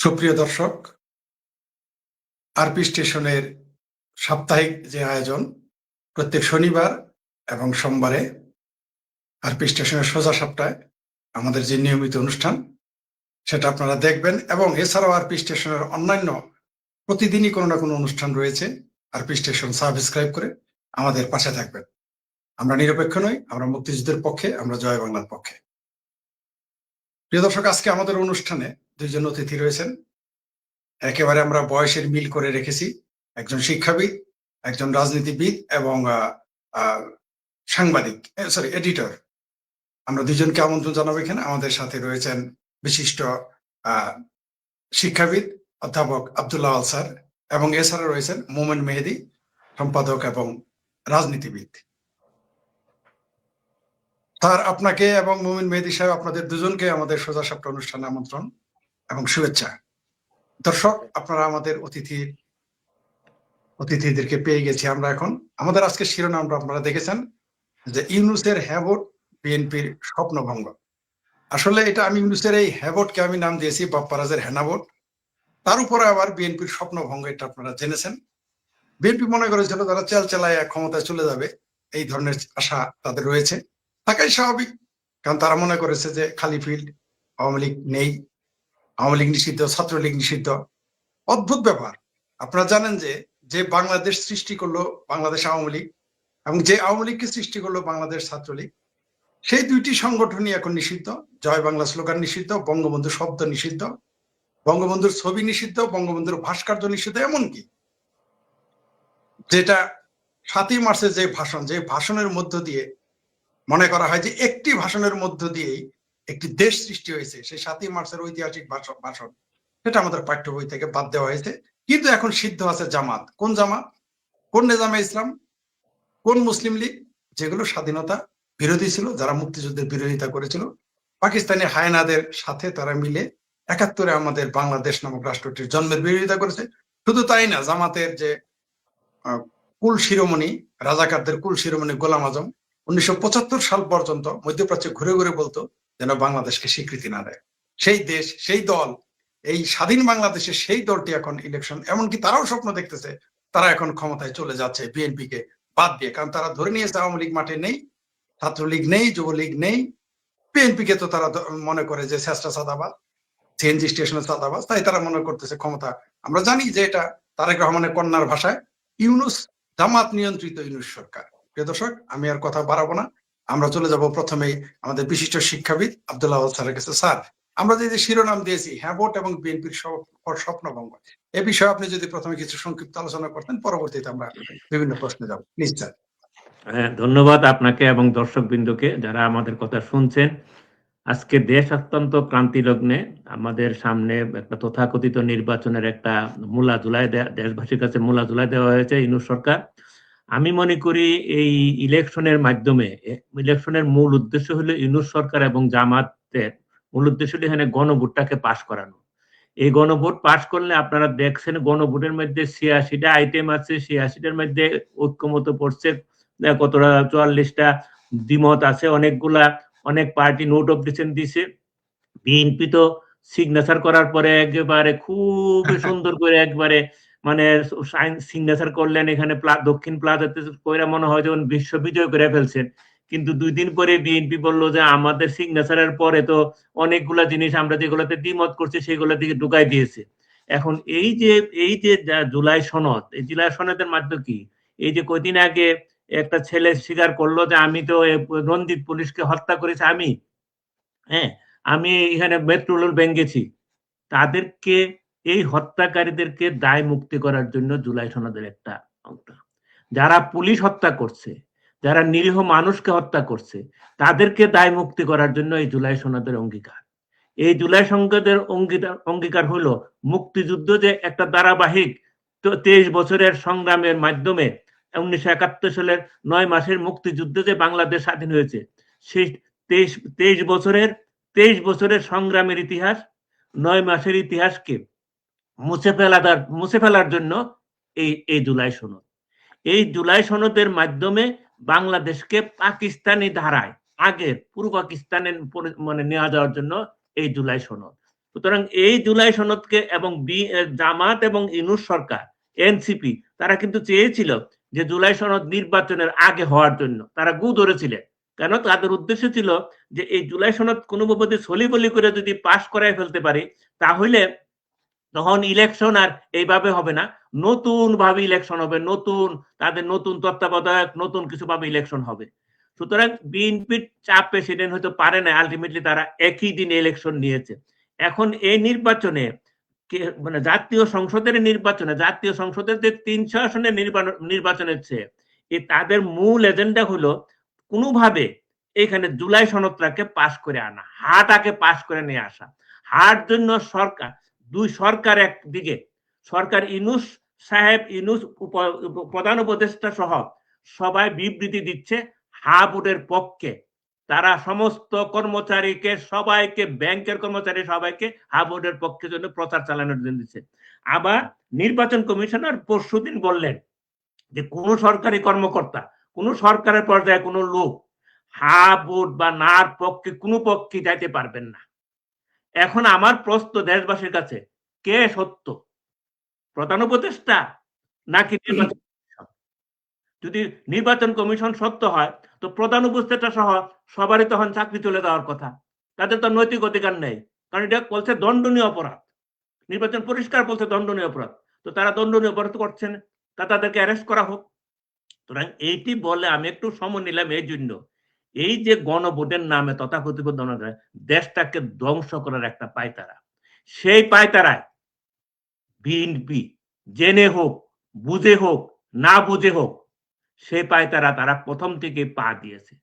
সুপ্রিয় দর্শক, আরপি স্টেশনের সাপ্তাহিক যে আয়োজন প্রত্যেক শনিবার এবং সোমবারে আরপি স্টেশনের সোজা সাপটায় আমাদের যে নিয়মিত অনুষ্ঠান সেটা আপনারা দেখবেন। এবং এছাড়াও আরপি স্টেশনের অন্যান্য প্রতিদিনই কোনো না কোনো অনুষ্ঠান রয়েছে। আরপি স্টেশন সাবস্ক্রাইব করে আমাদের পাশে থাকবেন। আমরা নিরপেক্ষ নই, আমরা মুক্তিযুদ্ধের পক্ষে, আমরা জয় বাংলার পক্ষে। প্রিয় দর্শক, আজকে আমাদের অনুষ্ঠানে দুইজন অতিথি রয়েছেন। একেবারে আমরা বয়সের মিল করে রেখেছি। একজন শিক্ষাবিদ, একজন রাজনীতিবিদ এবং সাংবাদিক, সরি এডিটর। আমরা দুজনকে আমন্ত্রণ জানাবো এখানে। আমাদের সাথে রয়েছেন বিশিষ্ট শিক্ষাবিদ অধ্যাপক আব্দুল্লাহ আল স্যার, এবং এছাড়া রয়েছেন মোমেন মেহেদি, সম্পাদক এবং রাজনীতিবিদ। স্যার, আপনাকে এবং মোমেন মেহেদি সাহেব, আপনাদের দুজনকে আমাদের সোজা সাপটা অনুষ্ঠানে আমন্ত্রণ এবং শুভেচ্ছা। দর্শক, আপনারা আমাদের অতিথিদেরকে পেয়ে গেছি আমরা এখন। আমাদের আজকে শিরোনামটা আপনারা দেখেছেন যে ইউনূসের হ্যাভোট বিএনপির স্বপ্নভঙ্গ। আসলে এটা আমি ইউনূসের এই হ্যাভোটকে আমি নাম দিয়েছি বাপ্পারাজের হ্যানাভোট। তার উপরে আবার বিএনপির স্বপ্নভঙ্গ, এটা আপনারা জেনেছেন। বিএনপি মনে করেছিল তারা চেলচেলায় ক্ষমতায় চলে যাবে, এই ধরনের আশা তাদের রয়েছে, থাকাই স্বাভাবিক। কারণ তারা মনে করেছে যে খালি ফিল্ড, আওয়ামী লীগ নেই, আওয়ামী লীগ নিষিদ্ধ, ছাত্রলীগ নিষিদ্ধ। অদ্ভুত ব্যাপার। আপনারা জানেন যে যে বাংলাদেশ সৃষ্টি করলো বাংলাদেশ আওয়ামী লীগ, এবং যে আওয়ামী লীগকে সৃষ্টি করলো বাংলাদেশ ছাত্রলীগ, সেই দুইটি সংগঠনই এখন নিষিদ্ধ। জয় বাংলা স্লোগান নিষিদ্ধ, বঙ্গবন্ধু শব্দ নিষিদ্ধ, বঙ্গবন্ধুর ছবি নিষিদ্ধ, বঙ্গবন্ধুর ভাস্কর্য নিষিদ্ধ। এমনকি যেটা 7ই মার্চের যে ভাষণের মধ্য দিয়ে মনে করা হয় যে একটি ভাষণের মধ্য দিয়েই একটি দেশ সৃষ্টি হয়েছে, সেই 7ই মার্চের ঐতিহাসিক ভাষণ, সেটা আমাদের পাঠ্য বই থেকে বাদ দেওয়া হয়েছে। কিন্তু এখন সিদ্ধ আছে জামাত। কোন জামাত? কোন নেজামে ইসলাম, কোন মুসলিম লীগ, যেগুলো স্বাধীনতা বিরোধী ছিল, যারা মুক্তিযুদ্ধের বিরোধিতা করেছিল, পাকিস্তানি হায়নাদের সাথে তারা মিলে 71-এ আমাদের বাংলাদেশ নামক রাষ্ট্রটির জন্মের বিরোধিতা করেছে। শুধু তাই না, জামাতের যে কুল শিরোমণি, রাজাকারদের কুল শিরোমণি গোলাম আজম 1975 সাল পর্যন্ত মধ্যপ্রাচ্যে ঘুরে ঘুরে বলতো যেন বাংলাদেশকে স্বীকৃতি না দেয়। সেই দেশ, সেই দল, এই স্বাধীন বাংলাদেশের সেই দলটি এখন ইলেকশন, এমনকি তারাও স্বপ্ন দেখতেছে তারা এখন ক্ষমতায় চলে যাচ্ছে বিএনপিকে বাদ দিয়ে। কারণ তারা ধরে নিয়েছে আওয়ামী লীগ মাঠে নেই, ছাত্রলীগ নেই, যুবলীগ নেই। বিএনপিকে তো তারা মনে করে যে চেষ্টা চাঁদাবাজ, সিএনজি স্টেশনের চাঁদাবাজ, তাই তারা মনে করতেছে ক্ষমতা। আমরা জানি যে এটা তারেক রহমানের কন্যার ভাষায় ইউনূস, জামাত নিয়ন্ত্রিত ইউনূস সরকার। প্রিয় দর্শক, আমি আর কথা বাড়াবো না, আমরা চলে যাব প্রথমেই আমাদের বিশিষ্ট শিক্ষাবিদ আব্দুল্লাহ স্যারের কাছে। স্যার, আমরা যে শিরোনাম দিয়েছি হ্যাভোট এবং বিএনপির স্বপ্নভঙ্গ, এ বিষয়ে আপনি যদি প্রথমে কিছু সংক্ষিপ্ত আলোচনা করতেন, পরবর্তীতে আমরা বিভিন্ন প্রশ্নে যাব, প্লিজ স্যার। হ্যাঁ, ধন্যবাদ আপনাকে এবং দর্শকবৃন্দকে যারা আমাদের কথা শুনছেন। আজকে দেশ অত্যন্ত ক্রান্তি লগ্নে, আমাদের সামনে একটা তথাকথিত নির্বাচনের একটা মূলা ঝুলাই দেশবাসীর কাছে মূলা ঝুলাই দেওয়া হয়েছে ইউনূস সরকার। আমি মনে করি এই ইলেকশনের মাধ্যমে, ইলেকশনের মূল উদ্দেশ্য হলো ইউনূস সরকার এবং জামাতের মূল উদ্দেশ্য হলো এখানে গণভোটটাকে পাশ করানো। এই গণভোট পাশ করলে আপনারা দেখছেন গণভোটের মধ্যে 86টা আইটেম আছে, 86টার মধ্যে ঐক্যমত পড়ছে কতটা, 44টা দ্বিমত আছে, অনেকগুলা, অনেক পার্টি নোট অফ ডিসেন্ট দিছে। বিএনপি তো সিগনেচার করার পরে একেবারে খুব সুন্দর করে একবারে মানে সিগনেচার করলেন, এখানে দক্ষিণ প্লাজাতে কইরা মনে হয় যেমন বিশ্ব বিজয় করে ফেলছেন। কিন্তু 2 দিন পরে বিএনপি বললো যে আমাদের সিগনেচারের পরে তো অনেকগুলা জিনিস আমরা যেগুলোতে দ্বিমত করছি সেগুলো দিকে ঢুকাই দিয়েছে। এখন এই যে জুলাই সনদ, এই জুলাই সনদের মাধ্যমে কি, এই যে কয়দিন আগে একটা ছেলে স্বীকার করলো যে আমি তো রঞ্জিত পুলিশকে হত্যা করেছি, হ্যাঁ, আমি এখানে মেট্রো রেল ভেঙেছি। তাদেরকে, এই হত্যাকারীদেরকে দায় মুক্তি করার জন্য জুলাই সনদের একটা অংশ। যারা পুলিশ হত্যা করছে, যারা নিরীহ মানুষকে হত্যা করছে, তাদেরকে দায় মুক্তি করার জন্য এই জুলাই সনদের অঙ্গীকার। এই জুলাই সনদের অঙ্গীকার হলো মুক্তিযুদ্ধ যে একটা ধারাবাহিক 23 বছরের সংগ্রামের মাধ্যমে 1971 সালের 9 মাসের মুক্তিযুদ্ধে যে বাংলাদেশ স্বাধীন হয়েছে, সেই 23 বছরের সংগ্রামের ইতিহাস, 9 মাসের ইতিহাসকে মুছে ফেলার জন্য এই জুলাই সনদ। এই জুলাই সনদের মাধ্যমে বাংলাদেশকে পাকিস্তানি ধারায়, আগের পূর্ব পাকিস্তানের মানে নেওয়া যাওয়ার জন্য এই জুলাই সনদ। সুতরাং এই জুলাই সনদকে এবং জামাত এবং ইউনূস সরকার এনসিপি তারা কিন্তু চেয়েছিল যে জুলাই সনদ নির্বাচনের আগে হওয়ার জন্য, তারা গু ধরেছিলেন। কেন? তাদের উদ্দেশ্য ছিল যে এই জুলাই সনদ কোনোভাবে সলিবলি করে যদি পাশ করায় ফেলতে পারি, তাহলে তখন ইলেকশন আর এইভাবে হবে না, নতুন ভাবে ইলেকশন হবে, নতুন তাদের নতুন তত্ত্বাবধায়ক নতুন কিছু ভাবে ইলেকশন হবে। সুতরাং বিএনপির চাপে সেদিন হয়তো পারে না, আলটিমেটলি তারা একই দিনে ইলেকশন নিয়েছে। এখন এই নির্বাচনে মানে জাতীয় সংসদের নির্বাচনে, জাতীয় সংসদের যে 300 আসনের নির্বাচনের চেয়ে তাদের মূল এজেন্ডা হলো কোনোভাবে এখানে জুলাই সনদটাকে পাশ করে আনা, হাটাকে পাশ করে নিয়ে আসা। হার জন্য সরকার দুই সরকার, একদিকে সরকার ইউনূস সাহেব, ইউনূস প্রধান উপদেষ্টা সহ সবাই বিবৃতি দিচ্ছে হা ভোটের পক্ষে। তারা সমস্ত কর্মচারীকে, সবাইকে, ব্যাংকের কর্মচারী সবাইকে হা ভোটের পক্ষে জন্য প্রচার চালানোর জন্য দিচ্ছে। আবার নির্বাচন কমিশনার পরশুদিন বললেন যে কোন সরকারি কর্মকর্তা, কোন সরকারের পর্যায়ে কোন লোক হা ভোট বা নার পক্ষে কোন পক্ষে যাইতে পারবেন না। এখন আমার প্রশ্ন দেশবাসীর কাছে, কে সত্য, প্রধান উপদেষ্টা নাকি নির্বাচন কমিশন? যদি নির্বাচন কমিশন সত্য হয় তো প্রধান উপদেষ্টা সহ সবারই তখন চাকরি চলে যাওয়ার কথা, তাদের তো নৈতিক অধিকার নেই, কারণ এটা বলছে দণ্ডনীয় অপরাধ। নির্বাচন পরিষ্কার বলছে দণ্ডনীয় অপরাধ, তো তারা দণ্ডনীয় অপরাধ করছেন, তা তাদেরকে অ্যারেস্ট করা হোক। সুতরাং এইটি বলে আমি একটু সময় নিলাম এই জন্য, এই যে গণভোটের নামে তথাকথিত দেশটাকে ধ্বংস করার একটা পায়তারা, সেই পায়তারায় বিএনপি জেনে হোক, বুঝে হোক, না বুঝে হোক, সেই পায়তারা তারা প্রথম থেকে পা দিয়েছে।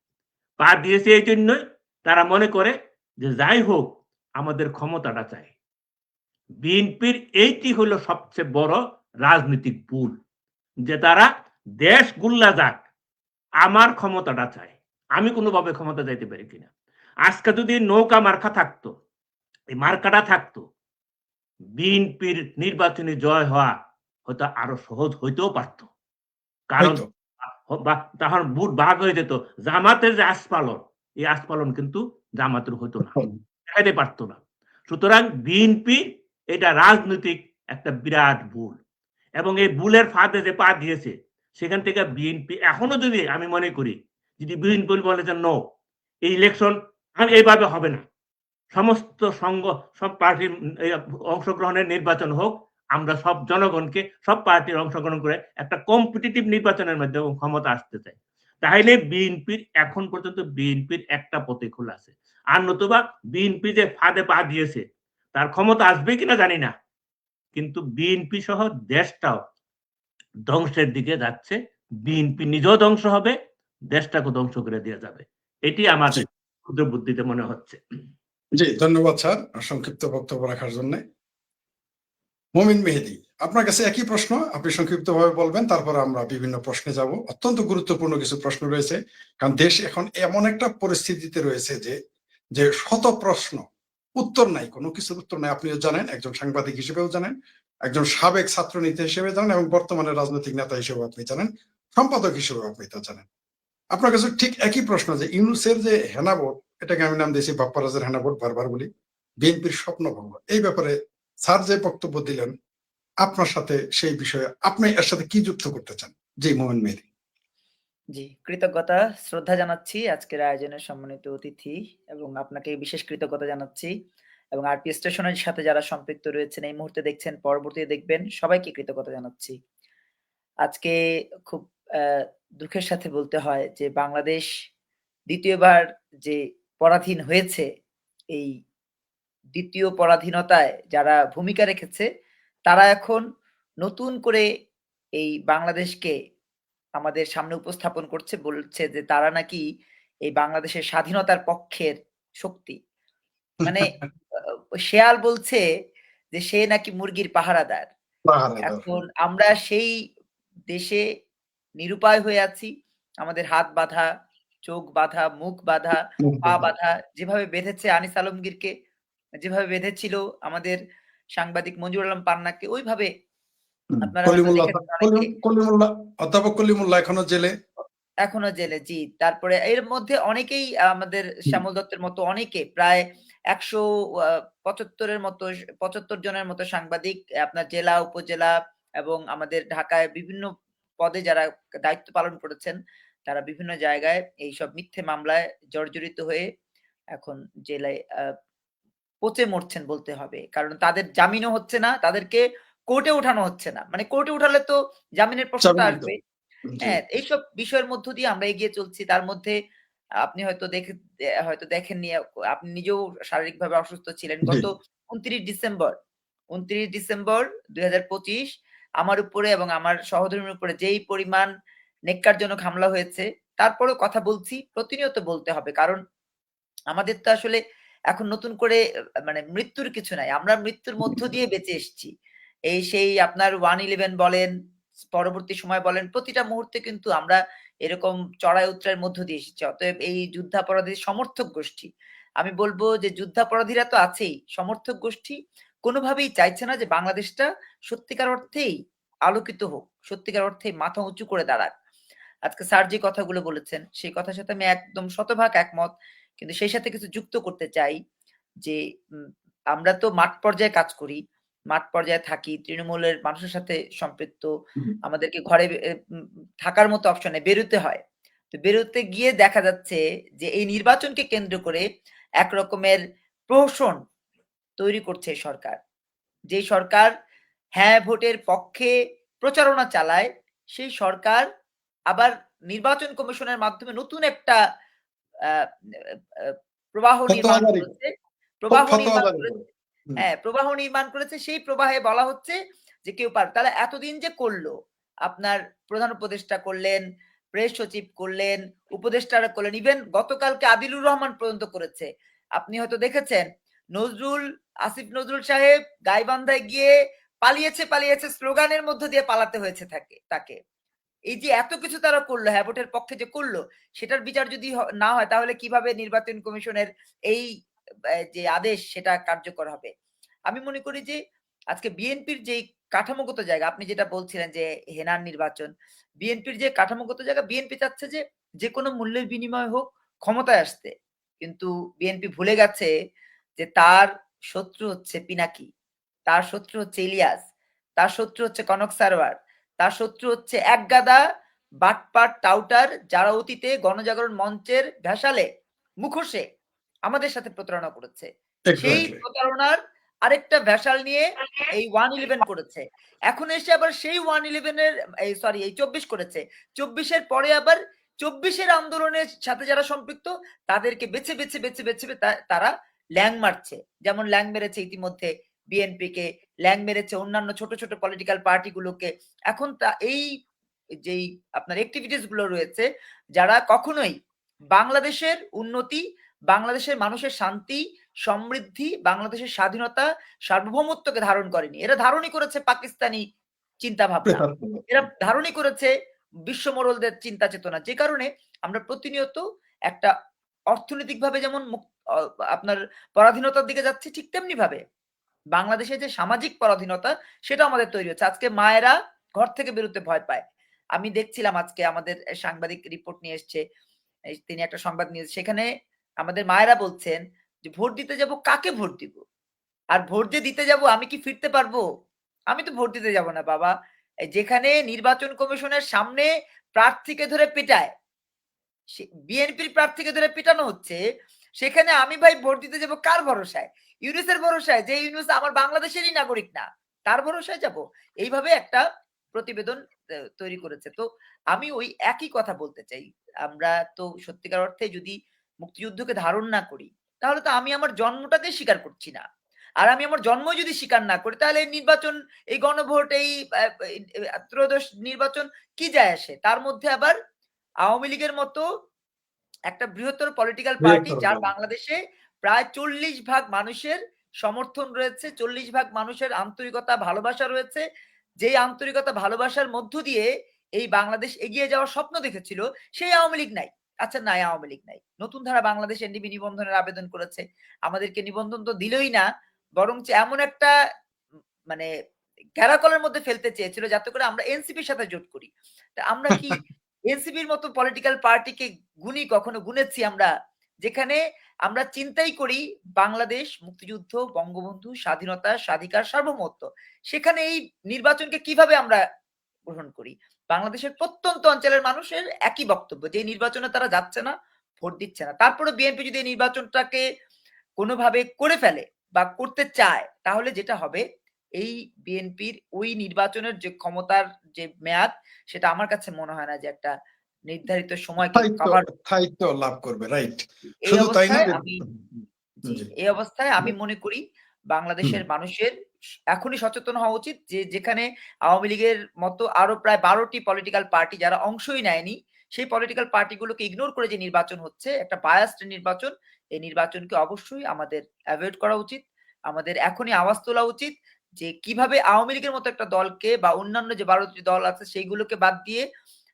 পা দিয়েছে এই জন্যই তারা মনে করে যে যাই হোক আমাদের ক্ষমতাটা চাই। বিএনপির এইটি হলো সবচেয়ে বড় রাজনৈতিক ভুল, যে তারা দেশ গুল্লা যাক, আমার ক্ষমতাটা চাই, আমি কোনোভাবে ক্ষমতা যাইতে পারি কিনা। আজকে যদি নৌকা মার্কা থাকতো, এই মার্কাটা থাকতো, বিএনপির নির্বাচনী জয় হওয়া হয়তো আরো সহজ হইতেও পারত, কারণ তখন বুট ভাগ হয়ে যেত। জামাতের যে আস্ফালন, এই আস্ফালন কিন্তু জামাতের হইতো না, দেখাইতে পারতো না। সুতরাং বিএনপি এটা রাজনৈতিক একটা বিরাট ভুল, এবং এই ভুলের ফাঁদে যে পা দিয়েছে, সেখান থেকে বিএনপি এখনো যদি আমি মনে করি, যদি বিএনপি বলে যে নো, এই ইলেকশন এইভাবে হবে না, সমস্ত সংঘ সব পার্টির অংশগ্রহণের নির্বাচন হোক, আমরা সব জনগণকে, সব পার্টির অংশগ্রহণ করে একটা কম্পিটিটিভ নির্বাচনের মাধ্যমে ক্ষমতা আসতে চাই, তাহলে বিএনপির এখন পর্যন্ত বিএনপির একটা পথে খোলা আছে। আর নতুবা বিএনপি যে ফাঁদে পা দিয়েছে, তার ক্ষমতা আসবে কিনা জানি না, কিন্তু বিএনপি সহ দেশটাও ধ্বংসের দিকে যাচ্ছে। বিএনপি নিজেও ধ্বংস হবে, দেশটাকে ধ্বংস করে দিয়ে যাবে, এটি আমার ক্ষুদ্র বুদ্ধিতে মনে হচ্ছে। জি, ধন্যবাদ স্যার সংক্ষিপ্ত বক্তব্য রাখার জন্য। মুমিন মেহেদী, আপনার কাছে একই প্রশ্ন, আপনি সংক্ষিপ্তভাবে বলবেন, তারপর আমরা বিভিন্ন প্রশ্নে যাব। অত্যন্ত গুরুত্বপূর্ণ কিছু প্রশ্ন রয়েছে, কারণ দেশ এখন এমন একটা পরিস্থিতিতে রয়েছে যে শত প্রশ্ন, উত্তর নাই, কোনো কিছুর উত্তর নাই। আপনিও জানেন, একজন সাংবাদিক হিসেবেও জানেন, একজন সাবেক ছাত্রনেতা হিসেবে জানেন, এবং বর্তমানে রাজনৈতিক নেতা হিসেবে আপনি জানেন, সম্পাদক হিসেবে আপনি তা জানেন। আপনার কাছে ঠিক একই প্রশ্ন, যে ইউনূসের যে হেনা ভোট, এটাকে আমি নাম দিয়েছি বাপ্পারাজের হেনা ভোট, বারবার বলি, বিএনপির স্বপ্নভঙ্গ, এই ব্যাপারে স্যার যে বক্তব্য দিলেন, আপনার সাথে সেই বিষয়ে আপনি এর সাথে কি যুক্ত করতে চান? জি, মোমিন মেহেদী। জি, কৃতজ্ঞতা, শ্রদ্ধা জানাচ্ছি আজকের আয়োজনের সম্মানিত অতিথি, এবং আপনাকে বিশেষ কৃতজ্ঞতা জানাচ্ছি, এবং আরপি স্টেশনের সাথে যারা সম্পৃক্ত রয়েছেন, এই মুহূর্তে দেখছেন, পরবর্তীতে দেখবেন, সবাইকে কৃতজ্ঞতা জানাচ্ছি। আজকে খুব দুঃখের সাথে বলতে হয় যে বাংলাদেশ দ্বিতীয়বার যে পরাধীন হয়েছে, এই দ্বিতীয় পরাধীনতায় যারা ভূমিকা রেখেছে, তারা এখন নতুন করে এই বাংলাদেশকে আমাদের সামনে উপস্থাপন করছে, বলছে যে তারা নাকি এই বাংলাদেশের স্বাধীনতার পক্ষের শক্তি। মানে শেয়াল বলছে যে সে নাকি মুরগির পাহারাদার। এখন আমরা সেই দেশে নিরুপায় হয়ে আছি, আমাদের হাত বাঁধা, চোখ বাঁধা, মুখ বাঁধা, পা বাঁধা, যেভাবে বেঁধেছে আনিস আলমগীরকে, যেভাবে বেঁধেছিল আমাদের সাংবাদিক মঞ্জুর আলম পান্নাকে, ওইভাবে অধ্যাপক কলিমুল্লাহ এখনো জেলে। জি। তারপরে এর মধ্যে অনেকেই, আমাদের শ্যামল দত্তের মতো অনেকে, প্রায় ১৭৫ জনের মতো সাংবাদিক আপনার জেলা, উপজেলা এবং আমাদের ঢাকায় বিভিন্ন পদে যারা দায়িত্ব পালন করেছেন, তারা বিভিন্ন জায়গায় এইসব মিথ্যে মামলায় জর্জরিত হয়ে এখন জেলায় পচে মরছেন বলতে হবে। কারণ তাদের জামিনও হচ্ছে না, তাদেরকে কোর্টে ওঠানো হচ্ছে না। মানে কোর্টে উঠালে তো জামিনের প্রশ্নটা জামিন তো। আসবে। জি। হ্যাঁ, এইসব বিষয়ের মধ্য দিয়ে আমরা এগিয়ে চলছি। তার মধ্যে আপনি হয়তো দেখেননি, আপনি নিজেও শারীরিকভাবে অসুস্থ ছিলেন। জি। গত ২৯ ডিসেম্বর ২০২৫ আমার উপরে এবং আমার সহধর্মীর উপরে যেই পরিমাণ নেক্কারজনক হামলা হয়েছে, তারপরেও কথা বলছি, প্রতিনিয়ত বলতে হবে। কারণ আমাদের তো আসলে এখন নতুন করে মানে মৃত্যুর কিছু নাই। আমরা মৃত্যুর মধ্য দিয়ে বেঁচে এসেছি। এই সেই আপনার 1/11 বলেন, পরবর্তী সময় বলেন, প্রতিটা মুহূর্তে কিন্তু আমরা এরকম চড়াই উতরাইয়ের মধ্য দিয়ে এসেছি। অতএব এই যুদ্ধাপরাধীর সমর্থক গোষ্ঠী, আমি বলব যে যুদ্ধাপরাধীরা তো আছেই, সমর্থক গোষ্ঠী কোনোভাবেই চাইছে না যে বাংলাদেশটা সত্যিকার অর্থেই আলোকিত হোক, সত্যিকার অর্থেই মাথা উঁচু করে দাঁড়াক। আজকে স্যার যে কথাগুলো বলেছেন, সেই কথার সাথে আমি একদম শতভাগ একমত। কিন্তু সেই সাথে কিছু যুক্ত করতে চাই যে আমরা তো মাঠ পর্যায়ে কাজ করি, মাঠ পর্যায়ে থাকি, তৃণমূলের মানুষের সাথে সম্পৃক্ত। আমাদেরকে ঘরে থাকার মতো অপশন নেই, বেরোতে হয়। তো বেরোতে গিয়ে দেখা যাচ্ছে যে এই নির্বাচনকে কেন্দ্র করে এক রকমের প্রহসন তৈরি করছে এই সরকার। যে সরকার হ্যাঁ ভোটের পক্ষে প্রচারণা চালায়, সেই সরকার আবার নির্বাচন কমিশনের মাধ্যমে নতুন একটা আ আ প্রবাহ নির্মাণ ফতোয়াবাড়ি করেছে। প্রবাহ নির্মাণ ফতোয়াবাড়ি করে। করেছে হুম। হ্যাঁ, প্রবাহ নির্মাণ করেছে। সেই প্রবাহে বলা হচ্ছে যে কেউ পারবে। তাহলে এতদিন যে করল, আপনার প্রধান উপদেষ্টা করলেন, প্রেস সচিব করলেন, উপদেষ্টারা করলেন, ইভেন গতকালকে আদিলুর রহমান পর্যন্ত করেছে। আপনি হয়তো দেখেছেন আসিফ নজরুল সাহেব গাইবান্ধায় গিয়ে পালিয়েছে স্লোগানের মধ্য দিয়ে পালাতে হয়েছে তাকে। এই যে এত কিছু তারা করলো, হ্যাঁ ভোটের পক্ষে যে করলো, সেটার বিচার যদি না হয়, তাহলে কিভাবে নির্বাচন কমিশনের এই যে আদেশ সেটা কার্যকর হবে? আমি মনে করি যে আজকে বিএনপির যেই কাঠামোগত জায়গা, আপনি যেটা বলছিলেন যে হেনার নির্বাচন, বিএনপির যে কাঠামোগত জায়গা, বিএনপি চাচ্ছে যে যেকোনো মূল্যের বিনিময় হোক ক্ষমতায় আসতে। কিন্তু বিএনপি ভুলে গেছে যে তার শত্রু হচ্ছে পিনাকি, তার শত্রু হচ্ছে ইলিয়াস, তার শত্রু হচ্ছে কনক সারওয়ার, তার শত্রু হচ্ছে একগাদা বাটপাট টাউটার, যারা অতীতে গণজাগরণ মঞ্চের ভেসালে, মুখোশে আমাদের সাথে প্রতারণা করেছে। সেই এক্সাক্টলি। প্রতারণার আরেকটা ভেসাল নিয়ে এই 1/11 করেছে। এখন এসে আবার সেই 1/11 এর এই ২৪ করেছে। ২৪ এর পরে আবার ২৪ এর আন্দোলনের সাথে যারা সম্পৃক্ত, তাদেরকে বেছে তারা ল্যাং মারছে। যেমন ল্যাং মেরেছে ইতিমধ্যে বিএনপিকে, ল্যাং মেরেছে অন্যান্য ছোট পলিটিক্যাল পার্টিগুলোকে। এখন এই যেই আপনার এক্টিভিটিস গুলো রয়েছে, যারা কখনোই বাংলাদেশের উন্নতি, বাংলাদেশের মানুষের শান্তি, সমৃদ্ধি, বাংলাদেশের স্বাধীনতা, সার্বভৌমত্বকে ধারণ করেনি। এরা ধারণই করেছে পাকিস্তানি চিন্তা ভাবনা। এরা ধারণই করেছে বিশ্ব মোড়লদের চিন্তা চেতনা। যে কারণে আমরা প্রতিনিয়ত একটা অর্থনৈতিকভাবে যেমন আপনার পরাধীনতার দিকে যাচ্ছি, ঠিক তেমনি ভাবে বাংলাদেশে যে সামাজিক পরাধীনতা, সেটা আমাদের তৈরি হচ্ছে। আজকে মায়েরা ঘর থেকে বেরোতে ভয় পায়। আমি দেখছিলাম আজকে আমাদের সাংবাদিক রিপোর্ট নিয়ে এসছে। তিনি একটা সংবাদ নিয়ে, সেখানে আমাদের মায়েরা বলছেন যে ভোট দিতে যাব, কাকে ভোট দিব? আর ভোট যে দিতে যাব, আমি কি ফিরতে পারবো? আমি তো ভোট দিতে যাব না বাবা। যেখানে নির্বাচন কমিশনের সামনে প্রার্থীকে ধরে পিটায়, বিএনপির প্রার্থীকে ধরে পিটানো হচ্ছে, সেখানে আমি ভাই ভোট দিতে যাব কার ভরসায়? ইউনূসের ভরসায়, যে ইউনূস আমার বাংলাদেশেরই নাগরিক না, তার ভরসায় যাব? এইভাবে একটা প্রতিবেদন তৈরি করেছে। তো আমি ওই একই কথা বলতে চাই। আমরা তো সত্যিকার অর্থে যদি মুক্তিযুদ্ধকে ধারণ না করি, তাহলে তো আমি আমার জন্মটাকে স্বীকার করছি না। আর আমি আমার জন্ম যদি স্বীকার না করি, তাহলে নির্বাচন, এই গণভোট, এই ত্রয়োদশ নির্বাচন কি যায় আসে? তার মধ্যে আবার আওয়ামী লীগের মতো একটা বৃহত্তর পলিটিক্যাল পার্টি, যার বাংলাদেশে প্রায় ৪০ ভাগ মানুষের সমর্থন রয়েছে, ৪০ ভাগ মানুষের আন্তরিকতা, ভালোবাসা রয়েছে। যেই আন্তরিকতা, ভালোবাসার মধ্য দিয়ে এই বাংলাদেশ এগিয়ে যাওয়ার স্বপ্ন দেখেছিল, সেই আওয়ামী লীগ নাই। আচ্ছা নাই, আওয়ামী লীগ নাই। নতুন ধারা বাংলাদেশ এনডিপি নিবন্ধনের আবেদন করেছে। আমাদেরকে নিবন্ধন তো দিলই না, বরঞ্চ এমন একটা মানে ক্যারাকলের মধ্যে ফেলতে চেয়েছিল যাতে করে আমরা এনসিপির সাথে জোট করি। তা আমরা কি এনসিপির মতো পলিটিক্যাল পার্টিকে কখনো গুনেছি আমরা যেখানে আমরা চিন্তাই করি বাংলাদেশ, মুক্তিযুদ্ধ, বঙ্গবন্ধু, স্বাধীনতা, স্বাধিকার, সার্বভৌমত্ব। সেখানে এই নির্বাচনকে কিভাবে আমরা গ্রহণ করি? বাংলাদেশের প্রত্যন্ত অঞ্চলের মানুষের একই বক্তব্য যে এই নির্বাচনে তারা যাচ্ছে না, ভোট দিচ্ছে না। তারপরে বিএনপি যদি এই নির্বাচনটাকে কোনোভাবে করে ফেলে বা করতে চায়, তাহলে যেটা হবে এই বিএনপির ওই নির্বাচনের যে ক্ষমতার যে মেয়াদ, সেটা আমার কাছে মনে হয় না যে একটা নির্ধারিত সময়কে কভার স্থায়িত্ব লাভ করবে, রাইট? এই শুধু তাই না, অবস্থায় আমি জি। এই অবস্থায় আমি মনে করি বাংলাদেশের মানুষের এখনই সচেতন হওয়া উচিত যে যেখানে আওয়ামী লীগের মতো আরো প্রায় ১২ টি পলিটিক্যাল পার্টি যারা অংশই নেয়নি, সেই পলিটিক্যাল পার্টিগুলোকে ইগনোর করে যে নির্বাচন হচ্ছে, একটা বায়াসড নির্বাচন, এই নির্বাচনকে অবশ্যই আমাদের এভয়েড করা উচিত। আমাদের এখনই আওয়াজ তোলা উচিত যে কিভাবে আওয়ামী লীগের মতো একটা দলকে বা অন্যান্য যে ১২ টি দল আছে সেইগুলোকে বাদ দিয়ে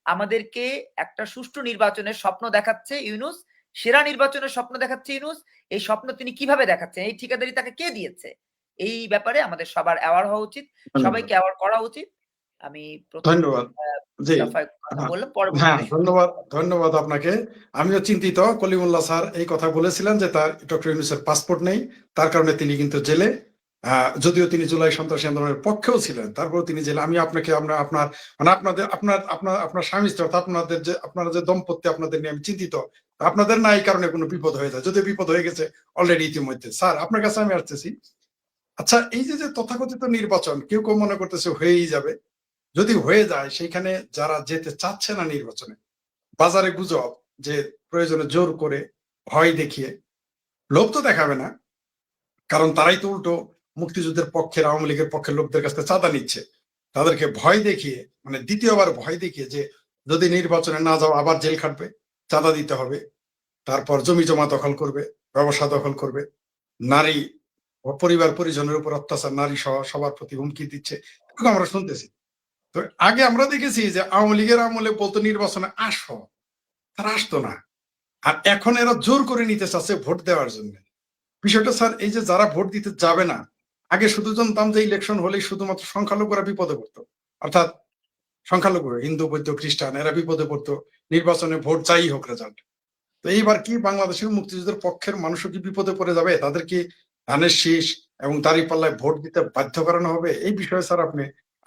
আমাদেরকে একটা সুষ্ঠু নির্বাচনের স্বপ্ন দেখাচ্ছে ইউনূস, সেরা নির্বাচনের স্বপ্ন দেখাচ্ছে ইউনূস। এই স্বপ্ন তিনি কিভাবে দেখাচ্ছেন? এই ঠিকাদারি তাকে কে দিয়েছে? এই ব্যাপারে আমাদের সবার অ্যাওয়ার হওয়া উচিত। সবাইকে অ্যাওয়ার করা উচিত। আমি ১ম ধন্যবাদ। জি। দফায় কথা বললাম। হ্যাঁ, পরবর্তীতে ধন্যবাদ আপনাকে। আমিও চিন্তিত। কলিমুল্লাহ স্যার এই কথা বলেছিলেন যে তার ডক্টর ইউনূসের পাসপোর্ট নেই, তার কারণে তিনি কিন্তু জেলে। যদিও তিনি জুলাই সন্ত্রাসী আন্দোলনের পক্ষেও ছিলেন, তারপরেও তিনি জেলে। আমি আপনাকে আপনার মানে আপনার স্বামী স্ত্রী অর্থাৎ আপনারা যে দম্পতি, আপনাদের নিয়ে আমি চিন্তিত। আপনাদের না এই কারণে কোনো বিপদ হয়ে যায়, যদিও বিপদ হয়ে গেছে অলরেডি ইতিমধ্যে। স্যার, আপনার কাছে আমি আসতেছি। আচ্ছা, এই যে তথাকথিত নির্বাচন কেউ কেউ মনে করতেছে হয়েই যাবে। যদি হয়ে যায়, সেখানে যারা যেতে চাচ্ছে না নির্বাচনে, বাজারে গুজব যে প্রয়োজনে জোর করে, ভয় দেখিয়ে, লোভ তো দেখাবে না, কারণ তারাই তো উল্টো মুক্তিযুদ্ধের পক্ষের, আওয়ামী লীগের পক্ষের লোকদের কাছে চাঁদা নিচ্ছে। তাদেরকে ভয় দেখিয়ে, মানে দ্বিতীয়বার ভয় দেখিয়ে যে যদি নির্বাচনে না যাও আবার জেল খাটবে, চাঁদা দিতে হবে, তারপর জমি জমা দখল করবে, ব্যবসা দখল করবে, নারী ও পরিবার পরিজনের উপর অত্যাচার, নারী সহ সবার প্রতি হুমকি দিচ্ছে, এগুলো আমরা শুনতেছি। তো আগে আমরা দেখেছি যে আওয়ামী লীগের আমলে বলতো নির্বাচনে আসো, তারা আসতো না। আর এখন এরা জোর করে নিতে চাচ্ছে ভোট দেওয়ার জন্য। বিষয়টা স্যার, এই যে যারা ভোট দিতে যাবে না, আগে শুধু জানতাম যে ইলেকশন হলেই শুধুমাত্র সংখ্যালঘুরা বিপদে পড়তো, অর্থাৎ সংখ্যালঘু হিন্দু, বৌদ্ধ, খ্রিস্টান এরা বিপদে পড়তো, নির্বাচনে ভোট চাই হোক রেজাল্ট। তো এইবার কি বাংলাদেশের মুক্তিযুদ্ধের পক্ষের মানুষও কি বিপদে পড়ে যাবে? তাদের কি ধানের শীষ এবং দাঁড়ি পাল্লায় ভোট দিতে বাধ্য করানো হবে? এই বিষয়ে স্যার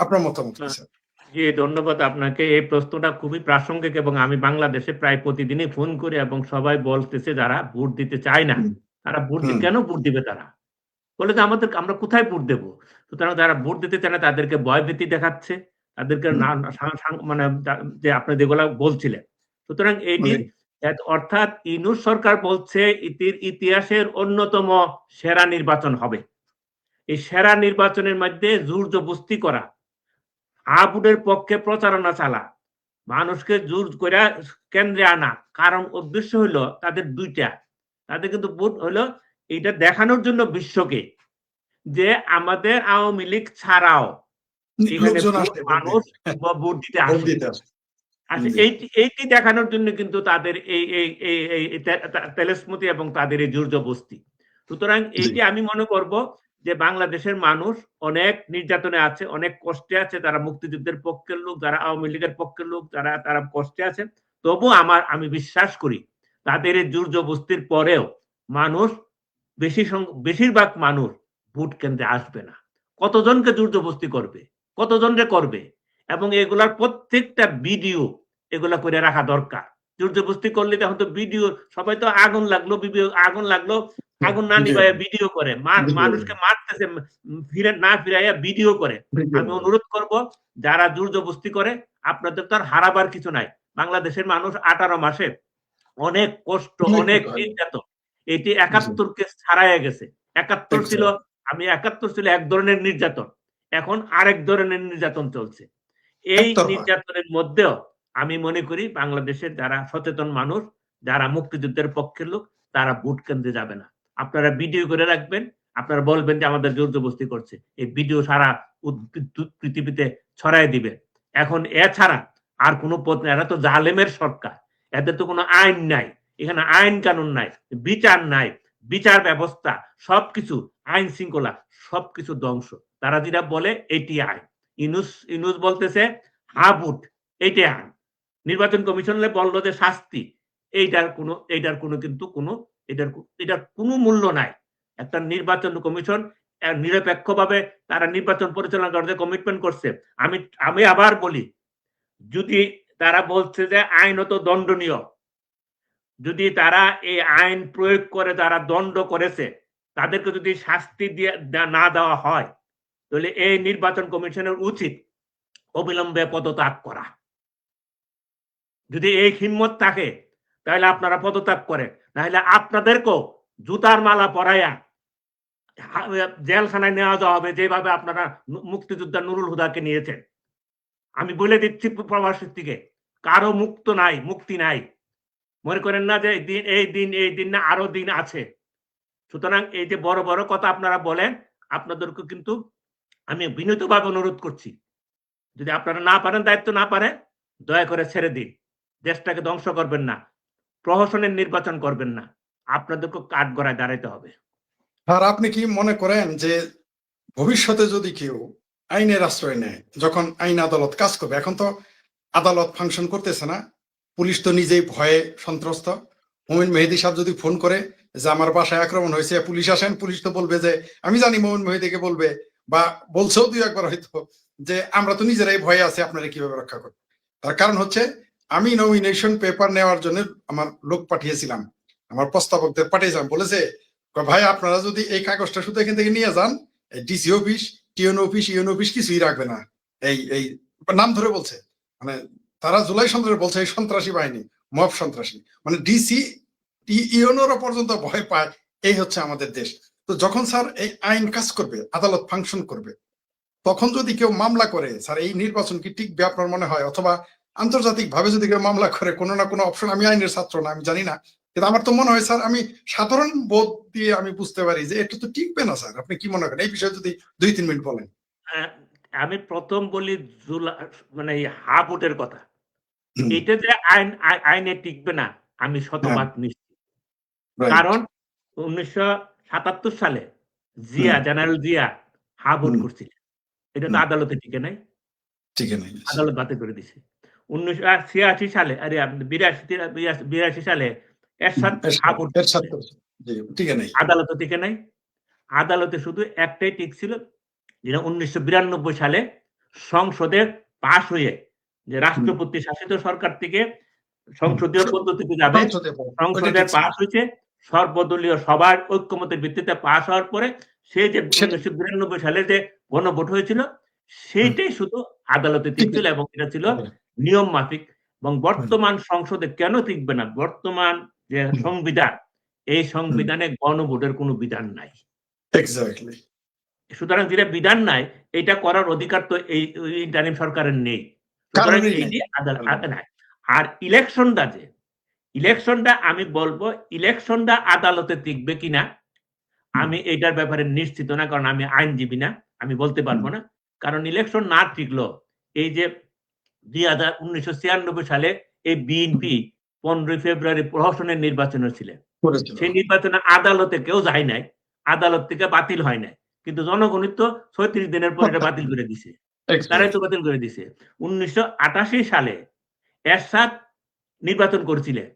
আপনার মতামত কি স্যার? জি, ধন্যবাদ আপনাকে। এই প্রশ্নটা খুবই প্রাসঙ্গিক এবং আমি বাংলাদেশে প্রায় প্রতিদিনই ফোন করি এবং সবাই বলতেছে যারা ভোট দিতে চায় না, তারা কেন ভোট দিবে তারা? বলে যে আমরা কোথায় ভোট দেবো? সুতরাং যারা ভোট দিতে চায় না তাদেরকে ভয়ভীতি দেখাচ্ছে, তাদেরকে মানে যে আপনি যেগুলা বলছিলেন। সুতরাং এইটি অর্থাৎ ইউনূস সরকার বলছে ইতিহাসের অন্যতম সেরা নির্বাচন হবে। এই সেরা নির্বাচনের মধ্যে জোর জবরদস্তি করা, আবুদের পক্ষে প্রচারণা চালা, মানুষকে জোর করে কেন্দ্রে আনা, কারণ উদ্দেশ্য হলো তাদের দুইটা। তাদের কিন্তু ভোট হলো এটা দেখানোর জন্য বিশ্বকে যে আমাদের আওয়ামী লীগ ছাড়াও এখানে মানুষ ভোট দিতে আসে। এইটি দেখানোর জন্য কিন্তু তাদের এই তেলেসমতি এবং তাদের এই জোর জবরদস্তি। সুতরাং এইটি আমি মনে করব যে বাংলাদেশের মানুষ অনেক নির্যাতনে আছে, অনেক কষ্টে আছে, তারা মুক্তিযুদ্ধের পক্ষের লোক, যারা আওয়ামী লীগের পক্ষের লোক, তারা কষ্টে আছে। তবু আমি বিশ্বাস করি তাদের এই জোর জবরদস্তির পরেও মানুষ বেশিরভাগ মানুষ ভোট কেন্দ্রে আসবে না। কতজনকে জোর জবরদস্তি করবে, কতজনকে করবে, এবং এগুলার প্রত্যেকটা ভিডিও এগুলা করে রাখা দরকার। জোর জবরদস্তি করলে তখন তো ভিডিও, সবাই তো আগুন লাগলো আগুন না নিভাইয়া ভিডিও করে, মানুষকে মারতেছে না ফিরাইয়া ভিডিও করে। আমি অনুরোধ করব যারা জোর জবরদস্তি করে, আপনাদের তো আর হারাবার কিছু নাই। বাংলাদেশের মানুষ 18 মাসে অনেক কষ্ট, অনেক নির্যাতন, এটি 71-কে ছাড়াইয়া গেছে। 71 ছিল এক ধরনের নির্যাতন, এখন আরেক ধরনের নির্যাতন চলছে। এই নির্যাতনের মধ্যেও আমি মনে করি বাংলাদেশের যারা সচেতন মানুষ, যারা মুক্তিযুদ্ধের পক্ষের লোক, তারা ভোট কেন্দ্রে যাবে না। আপনারা ভিডিও করে রাখবেন, আপনারা বলবেন যে আমাদের জোর জবরদস্তি করছে, এই ভিডিও সারা পৃথিবীতে ছড়াই দিবে। এখন এছাড়া আর কোনো পথ নেই। এরা তো জালেমের সরকার, এদের তো কোনো আইন নাই, এখানে আইন কানুন নাই, বিচার নাই, বিচার ব্যবস্থা সবকিছু, আইন শৃঙ্খলা সবকিছু ধ্বংস। তারা যেটা বলে এটি আইন। ইউনূস বলতেছে ভোট, এইটাই আইন। নির্বাচন কমিশনে বললো যে শাস্তি, এটার কোনো মূল্য নাই। একটা নির্বাচন কমিশন নিরপেক্ষভাবে তারা নির্বাচন পরিচালনা করতে কমিটমেন্ট করছে। আমি আবার বলি, যদি তারা বলছে যে আইনত দণ্ডনীয়, যদি তারা এই আইন প্রয়োগ করে তারা দণ্ড করেছে, তাদেরকে যদি শাস্তি না দেওয়া হয়, তাহলে এই নির্বাচন কমিশনের উচিত অবিলম্বে পদত্যাগ করা। যদি এই হিম্মত থাকে তাহলে আপনারা পদত্যাগ করেন, নাহলে আপনাদেরকেও জুতার মালা পরাইয়া জেলখানায় নেওয়া যাওয়া হবে, যেভাবে আপনারা মুক্তিযোদ্ধা নুরুল হুদাকে নিয়েছেন। আমি বলে দিচ্ছি প্রবাসী থেকে, কারো মুক্তি নাই। মনে করেন না যে এই দিন না, আরো দিন আছে। সুতরাং এই যে বড় বড় কথা আপনারা বলেন, আপনাদেরকে কিন্তু আমি বিনীতভাবে অনুরোধ করছি, যদি আপনারা না পারেন, দায়িত্ব না পারেন, দয়া করে ছেড়ে দিন। দেশটাকে ধ্বংস করবেন না, প্রহসনের নির্বাচন করবেন না, আপনাদেরকে কাঠগড়ায় দাঁড়াইতে হবে। আর আপনি কি মনে করেন যে ভবিষ্যতে যদি কেউ আইনের আশ্রয় নেয়, যখন আইন আদালত কাজ করবে, এখন তো আদালত ফাংশন করতেছে না, পুলিশ তো নিজেই ভয়ে সন্ত্রস্ত। মোমিন মেহেদী সাহেব যদি ফোন করে যে আমার বাসায় আক্রমণ হয়েছে, পুলিশ আসেন, পুলিশ তো বলবে যে আমি জানি, মোমিন মেহেদীকে বলবে, বা বলছেও দুই একবার হয়তো, যে আমরা তো নিজেরাই ভয়ে আছি, আপনারা কিভাবে রক্ষা করবেন। তার কারণ হচ্ছে, আমি নমিনেশন পেপার নেওয়ার জন্য আমার লোক পাঠিয়েছিলাম, আমার প্রস্তাবকদের পাঠিয়েছিলাম, বলেছে ভাই আপনারা যদি এই কাগজটা শুধু এখান থেকে নিয়ে যান, DC office, TN office, UN office কিছুই রাখবে না। এই নাম ধরে বলছে, মানে তারা জুলাই সন্ত্রাসী বলছে, এই সন্ত্রাসী বাহিনী, মব সন্ত্রাসী, মানে ডিসি ইউএনওরা পর্যন্ত ভয় পায়। এই হচ্ছে আমাদের দেশ। তো যখন স্যার এই আইন কাজ করবে, আদালত ফাংশন করবে, তখন যদি কেউ মামলা করে, স্যার এই নির্বাচন কি টিকবে আপনার মনে হয়? অথবা আন্তর্জাতিক ভাবে যদি কেউ মামলা করে, কোনো না কোনো অপশন, আমি আইনের ছাত্র না, আমি জানি না, কিন্তু আমার তো মনে হয় স্যার, আমি সাধারণ বোধ দিয়ে আমি বুঝতে পারি যে এটা তো টিকবে না। স্যার আপনি কি মনে করেন এই বিষয়ে যদি 2-3 মিনিট বলেন? আমি প্রথম বলি মানে হাফুটের কথা, এটা যে আইনে টিকবে না, আমি শতভাগ নিশ্চিত। কারণ 1977 সালে জেনারেল জিয়া হাফুট করছিলেন, এটা তো আদালতে টিকে নাই, আদালত বাতিল করে দিছে। 1986 সালে, 82 সালে এরশাদ হাফুট, আদালতে টিকে নাই। আদালতে শুধু একটাই টিক ছিল, যেটা 1992 সালে সংসদে পাশ হয়ে, যে রাষ্ট্রপতি শাসিত সরকার থেকে সংসদীয় পদ্ধতিতে যাবে, সংসদে পাশ হয়েছে, সর্বদলীয় সবার ঐক্যমতের ভিত্তিতে পাশ হওয়ার পরে, সেই যে 1992 সালে যে গণভোট হয়েছিল, সেইটাই শুধু আদালতে টিকছিল, এবং এটা ছিল নিয়ম মাফিক। এবং বর্তমান সংসদে কেন টিকবে না? বর্তমান যে সংবিধান, এই সংবিধানে গণভোটের কোনো বিধান নাই। সুতরাং যেটা বিধান নাই, এটা করার অধিকার তো এই ইন্টারিম সরকারের নেই। সুতরাং এই যে আর ইলেকশনটা আমি বলবো, ইলেকশনটা আদালতে টিকবে কিনা আমি এটার ব্যাপারে নিশ্চিত না, কারণ আমি আইনজীবী না, আমি বলতে পারবো না। কারণ ইলেকশন না টিকলো, এই যে 1996 সালে এই বিএনপি 15 ফেব্রুয়ারি প্রহসনের নির্বাচন ছিলেন, সেই নির্বাচনে আদালতে কেউ যায় নাই, আদালত থেকে বাতিল হয় নাই, কিন্তু জনগণ তো 36 দিনের পর এটা বাতিল করে দিছে, তারাই তো বাতিল করে দিছে। 1988 সালে এরশাদ নির্বাচন করছিলেন,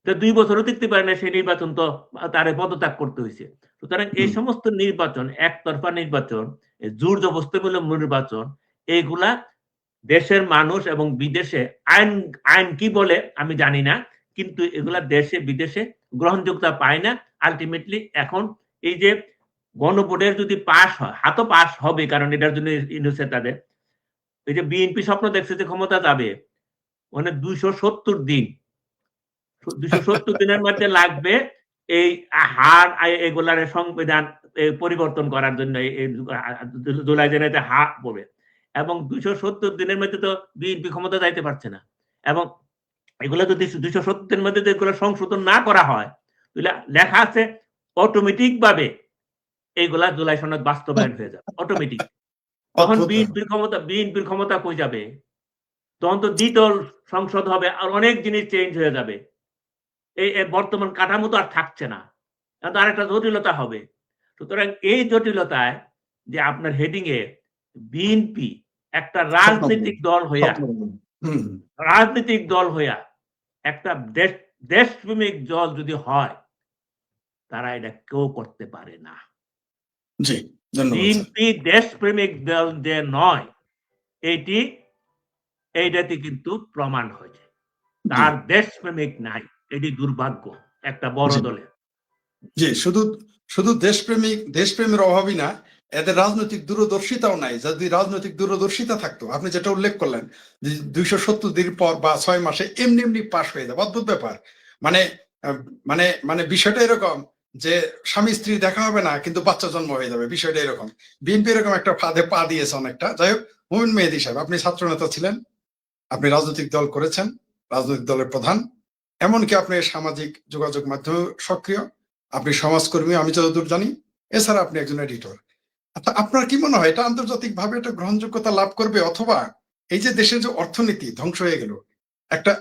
তো 2 বছরও টিকতে পারে না, সেই নির্বাচন তো তারে পদত্যাগ করতে হয়েছে। সুতরাং এই সমস্ত নির্বাচন, একতরফা নির্বাচন, জোর জবরদস্তিমূলক নির্বাচন, এইগুলা দেশের মানুষ এবং বিদেশে আইন কি বলে আমি জানি না, কিন্তু এগুলা দেশে বিদেশে গ্রহণযোগ্যতা পায় না। আলটিমেটলি এখন এই যে গণভোটের যদি পাস হয়, হাতও পাস হবে, কারণ এটার জন্য ইউনুসের তাদের, এই যে বিএনপি স্বপ্ন দেখছে যে ক্ষমতা যাবে, মানে 270 দিন, 270 দিনের মধ্যে লাগবে এই হার এগুলার সংবিধান পরিবর্তন করার জন্য, জুলাই জেনারেতে হাত পড়বে, এবং 270 দিনের মধ্যে তো বিএনপি ক্ষমতা যাইতে পারছে না। এবং এগুলো যদি 270 দিনের মধ্যে এগুলো সংশোধন না করা হয়, তাহলে লেখা আছে অটোমেটিক ভাবে এইগুলা জুলাই সনদ বাস্তবায়ন হয়ে যাবে, অটোমেটিক। তখন বিএনপির ক্ষমতা কই যাবে? তখন তো দ্বিদল সংসদ হবে, আর অনেক জিনিস চেঞ্জ হয়ে যাবে, এই বর্তমান কাঠামো তো আর থাকছে না, আর একটা জটিলতা হবে। সুতরাং এই জটিলতায় যে আপনার হেডিং এ বিএনপি একটা রাজনৈতিক দল হইয়া একটা দেশপ্রেমিক দল যদি হয় তারা এটা কেউ করতে পারে না। জি, ধন্যবাদ স্যার। বিএনপি দেশপ্রেমিক দল যে নয় এইটাতে কিন্তু প্রমাণ হয়েছে জি, তার দেশপ্রেমিক নাই। এটি দুর্ভাগ্য একটা বড় জি, দলের। জি, শুধু দেশপ্রেমের অভাবই না, এদের রাজনৈতিক দূরদর্শিতাও নাই। যদি রাজনৈতিক দূরদর্শিতা থাকতো, আপনি যেটা উল্লেখ করলেন যে 270 দিন পর বা 6 মাসে এমনি এমনি পাশ হয়ে যাবে, অদ্ভুত ব্যাপার। মানে আহ, মানে বিষয়টা এরকম যে স্বামী স্ত্রী দেখা হবে না কিন্তু বাচ্চা জন্ম হয়ে যাবে, বিষয়টা এরকম। বিএনপি এরকম একটা ফাঁদে পা দিয়েছে অনেকটা। যাই হোক, মোমিন মেহেদী সাহেব, আপনি ছাত্র নেতা ছিলেন, আপনি রাজনৈতিক দল করেছেন, রাজনৈতিক দলের প্রধান, এমনকি আপনি সামাজিক যোগাযোগ মাধ্যমে সক্রিয়, আপনি সমাজকর্মী আমি যতদূর জানি, এছাড়া আপনি একজন এডিটর। আচ্ছা, আপনার কি মনে হয় এটা আন্তর্জাতিক ভাবে একটা গ্রহণযোগ্যতা লাভ করবে, অথবা এই যে দেশের যে অর্থনীতি ধ্বংস হয়ে গেল, একটা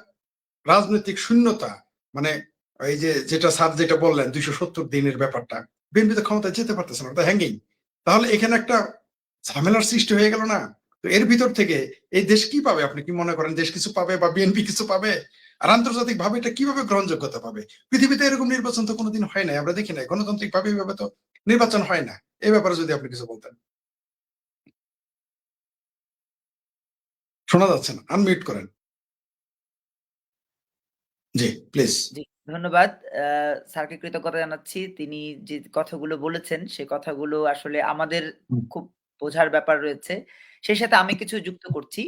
রাজনৈতিক শূন্যতা, মানে এই যে যেটা স্যার যেটা বললেন 270 দিনের ব্যাপারটা, বিএনপি তো ক্ষমতায় যেতে পারতেছে না, ওটা হ্যাঙ্গিং, তাহলে এখানে একটা ঝামেলার সৃষ্টি হয়ে গেল না? তো এর ভিতর থেকে এই দেশ কি পাবে? আপনি কি মনে করেন দেশ কিছু পাবে বা বিএনপি কিছু পাবে? আর আন্তর্জাতিক ভাবে এটা কিভাবে গ্রহণযোগ্যতা পাবে? পৃথিবীতে এরকম নির্বাচন তো কোনোদিন হয় নাই, আমরা দেখি নাই, গণতান্ত্রিক ভাবে এইভাবে তো নির্বাচন হয় না। এই ব্যাপারে যদি আপনি কিছু বলতেন। শোনা যাচ্ছে না, আনমিউট করেন। জি, প্লিজ। জি, ধন্যবাদ। স্যারকে কৃতজ্ঞতা জানাচ্ছি। তিনি যে কথাগুলো বলেছেন, সে কথাগুলো আসলে আমাদের খুব বোঝার ব্যাপার রয়েছে। সেই সাথে আমি কিছু যুক্ত করছি।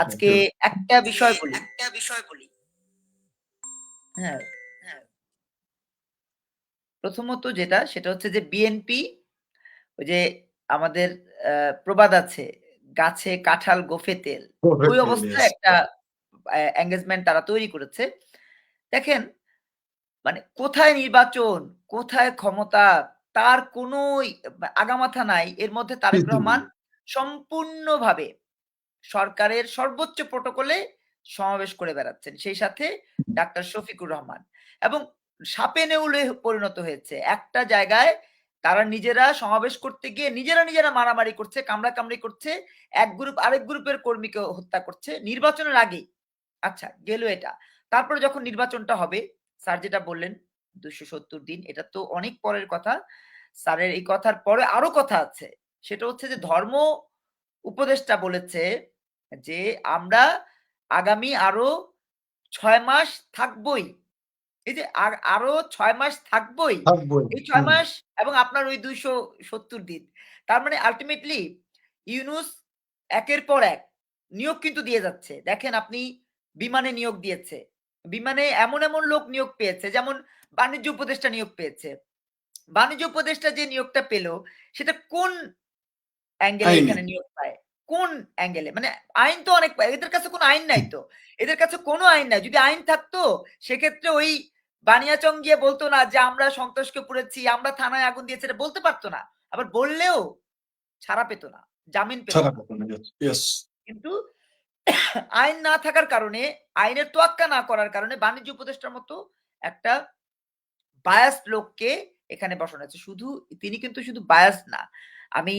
আজকে একটা বিষয় বলি। হ্যাঁ, প্রথমত যেটা সেটা হচ্ছে যে বিএনপি ওই যে আমাদের প্রবাদ আছে, গাছে কাঁঠাল গোঁফে তেল। ওই অবস্থায় একটা এনগেজমেন্ট তারা তৈরি করেছে। দেখেন মানে কোথায় নির্বাচন, কোথায় ক্ষমতা তার কোনো আগামাথা নাই। এর মধ্যে তারেক রহমান সম্পূর্ণভাবে সরকারের সর্বোচ্চ প্রটোকলে সমাবেশ করে বেড়াচ্ছেন। সেই সাথে ডাক্তার শফিকুর রহমান এবং সাপে নেউলে পরিণত হয়েছে। একটা জায়গায় তারা নিজেরা সমাবেশ করতে গিয়ে নিজেরা মারামারি করছে, কামড়াকামড়ি করছে। এক গ্রুপ আরেক গ্রুপের কর্মীকে হত্যা করছে নির্বাচনের আগেই। আচ্ছা গেল এটা। তারপরে যখন নির্বাচনটা হবে, স্যার যেটা বললেন ২৭০ দিন, এটা তো অনেক পরের কথা। স্যারের এই কথার পরে আরো কথা আছে। সেটা হচ্ছে যে ধর্ম উপদেষ্টা বলেছে যে আমরা আগামী আরো ৬ মাস থাকবই। এই যে আরো ৬ মাস থাকবই। এই ৬ মাস এবং আপনার ওই ২৭০ দিন। তার মানে আল্টিমেটলি ইউনূস একের পর এক নিয়োগ কিন্তু দিয়ে যাচ্ছে। দেখেন আপনি বিমানে নিয়োগ দিয়েছে। বিমানে এমন লোক নিয়োগ পেয়েছে, যেমন বাণিজ্য উপদেষ্টা নিয়োগ পেয়েছে। বাণিজ্য উপদেষ্টা যে নিয়োগটা পেল সেটা কোন অ্যাঙ্গেলে আইনি। এখানে নিয়োগ পায়? কোন অ্যাঙ্গেলে? মানে আইন তো অনেক পায়। এদের কাছে কোনো আইন নাই তো। এদের কাছে কোনো আইন নাই। যদি আইন থাকতো সেক্ষেত্রে ওই বানিয়াচং গিয়ে বলতো না যে আমরা সন্তোষকে পুড়েছি, আমরা থানায় আগুন দিয়েছি, এটা বলতে পারতো না। আবার বললেও ছাড়া পেত না, জামিন পেত ছাড়া না। পাবেন না। ইয়েস। কিন্তু আইন না থাকার কারণে, আইনের তোয়াক্কা না করার কারণে বাণিজ্য উপদেষ্টার মতো একটা বায়াসড লোককে এখানে বসানো হয়েছে। তিনি কিন্তু শুধু বায়াসড না। আমি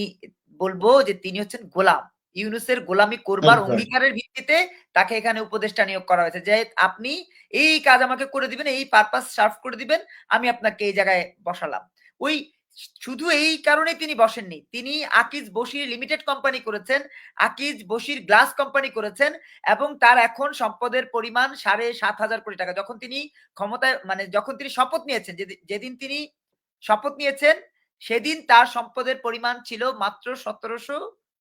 বলব যে তিনি হচ্ছেন গোলাম। ইউনূসের গোলামি করবার অঙ্গীকারের ভিত্তিতে তাকে এখানে উপদেষ্টা নিয়োগ করা হয়েছে। যে আপনি এই কাজ আমাকে করে দিবেন, এই পারপাস সার্ভ করে দিবেন, আমি আপনাকে এই জায়গায় বসালাম। ওই শুধু এই কারণেই তিনি বসেননি। তিনি আকিজ বশির লিমিটেড কোম্পানি করেছেন, আকিজ বশির গ্লাস কোম্পানি করেছেন এবং তার এখন সম্পদের পরিমাণ ৭,৫০০ কোটি টাকা। যখন তিনি ক্ষমতায় মানে যখন তিনি শপথ নিয়েছেন, যেদিন তিনি শপথ নিয়েছেন সেদিন তার সম্পদের পরিমাণ ছিল মাত্র ১৭০০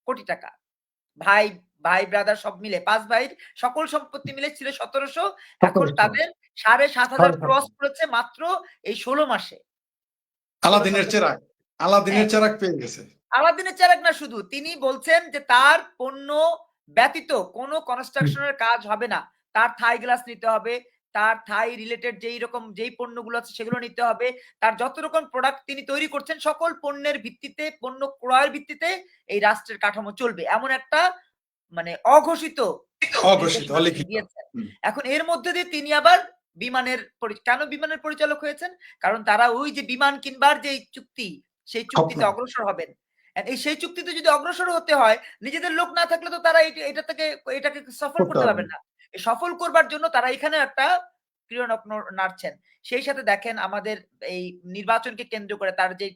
কোটি টাকা। ভাই ব্রাদার সব মিলে ৫ ভাইয়ের সকল সম্পত্তি মিলে ছিল ১৭০০। এখন তাদের ৭,৫০০ ক্রস করেছে মাত্র এই ১৬ মাসে। আলাদিনের চেরাগ, আলাদিনের হ্যাঁ, চেরাগ পেয়ে গেছে। আলাদিনের চেরাগ না শুধু, তিনি বলছেন যে তার পণ্য ব্যতীত কোনো কনস্ট্রাকশন এর কাজ হবে না। তার থাই গ্লাস নিতে হবে, তার থাই রিলেটেড যেই পণ্যগুলো আছে সেগুলো নিতে হবে। তার যত রকম প্রোডাক্ট তিনি তৈরি করছেন সকল পণ্যের ভিত্তিতে, পণ্য ক্রয়ের ভিত্তিতে এই রাষ্ট্রের কাঠামো চলবে। এমন একটা মানে অঘোষিত অঘোষিত, নির্দেশনা তিনি অলিখিত। দিয়েছেন। এখন এর মধ্যে দিয়ে তিনি আবার কেন বিমানের পরিচালক হয়েছেন? কারণ তারা ওই যে বিমান কিনবার যে চুক্তি, সেই চুক্তিতে অগ্রসর হবেন। সেই চুক্তিতে যদি অগ্রসর হতে হয়, নিজেদের লোক না থাকলে তো তারা এটাকে সফল করতে পারবেন না। সফল করবার জন্য তারা এখানে একটা সক্রিয় নাড়ছেন। সেই সাথে দেখেন আমাদের এই নির্বাচনকে কেন্দ্র করে তার যে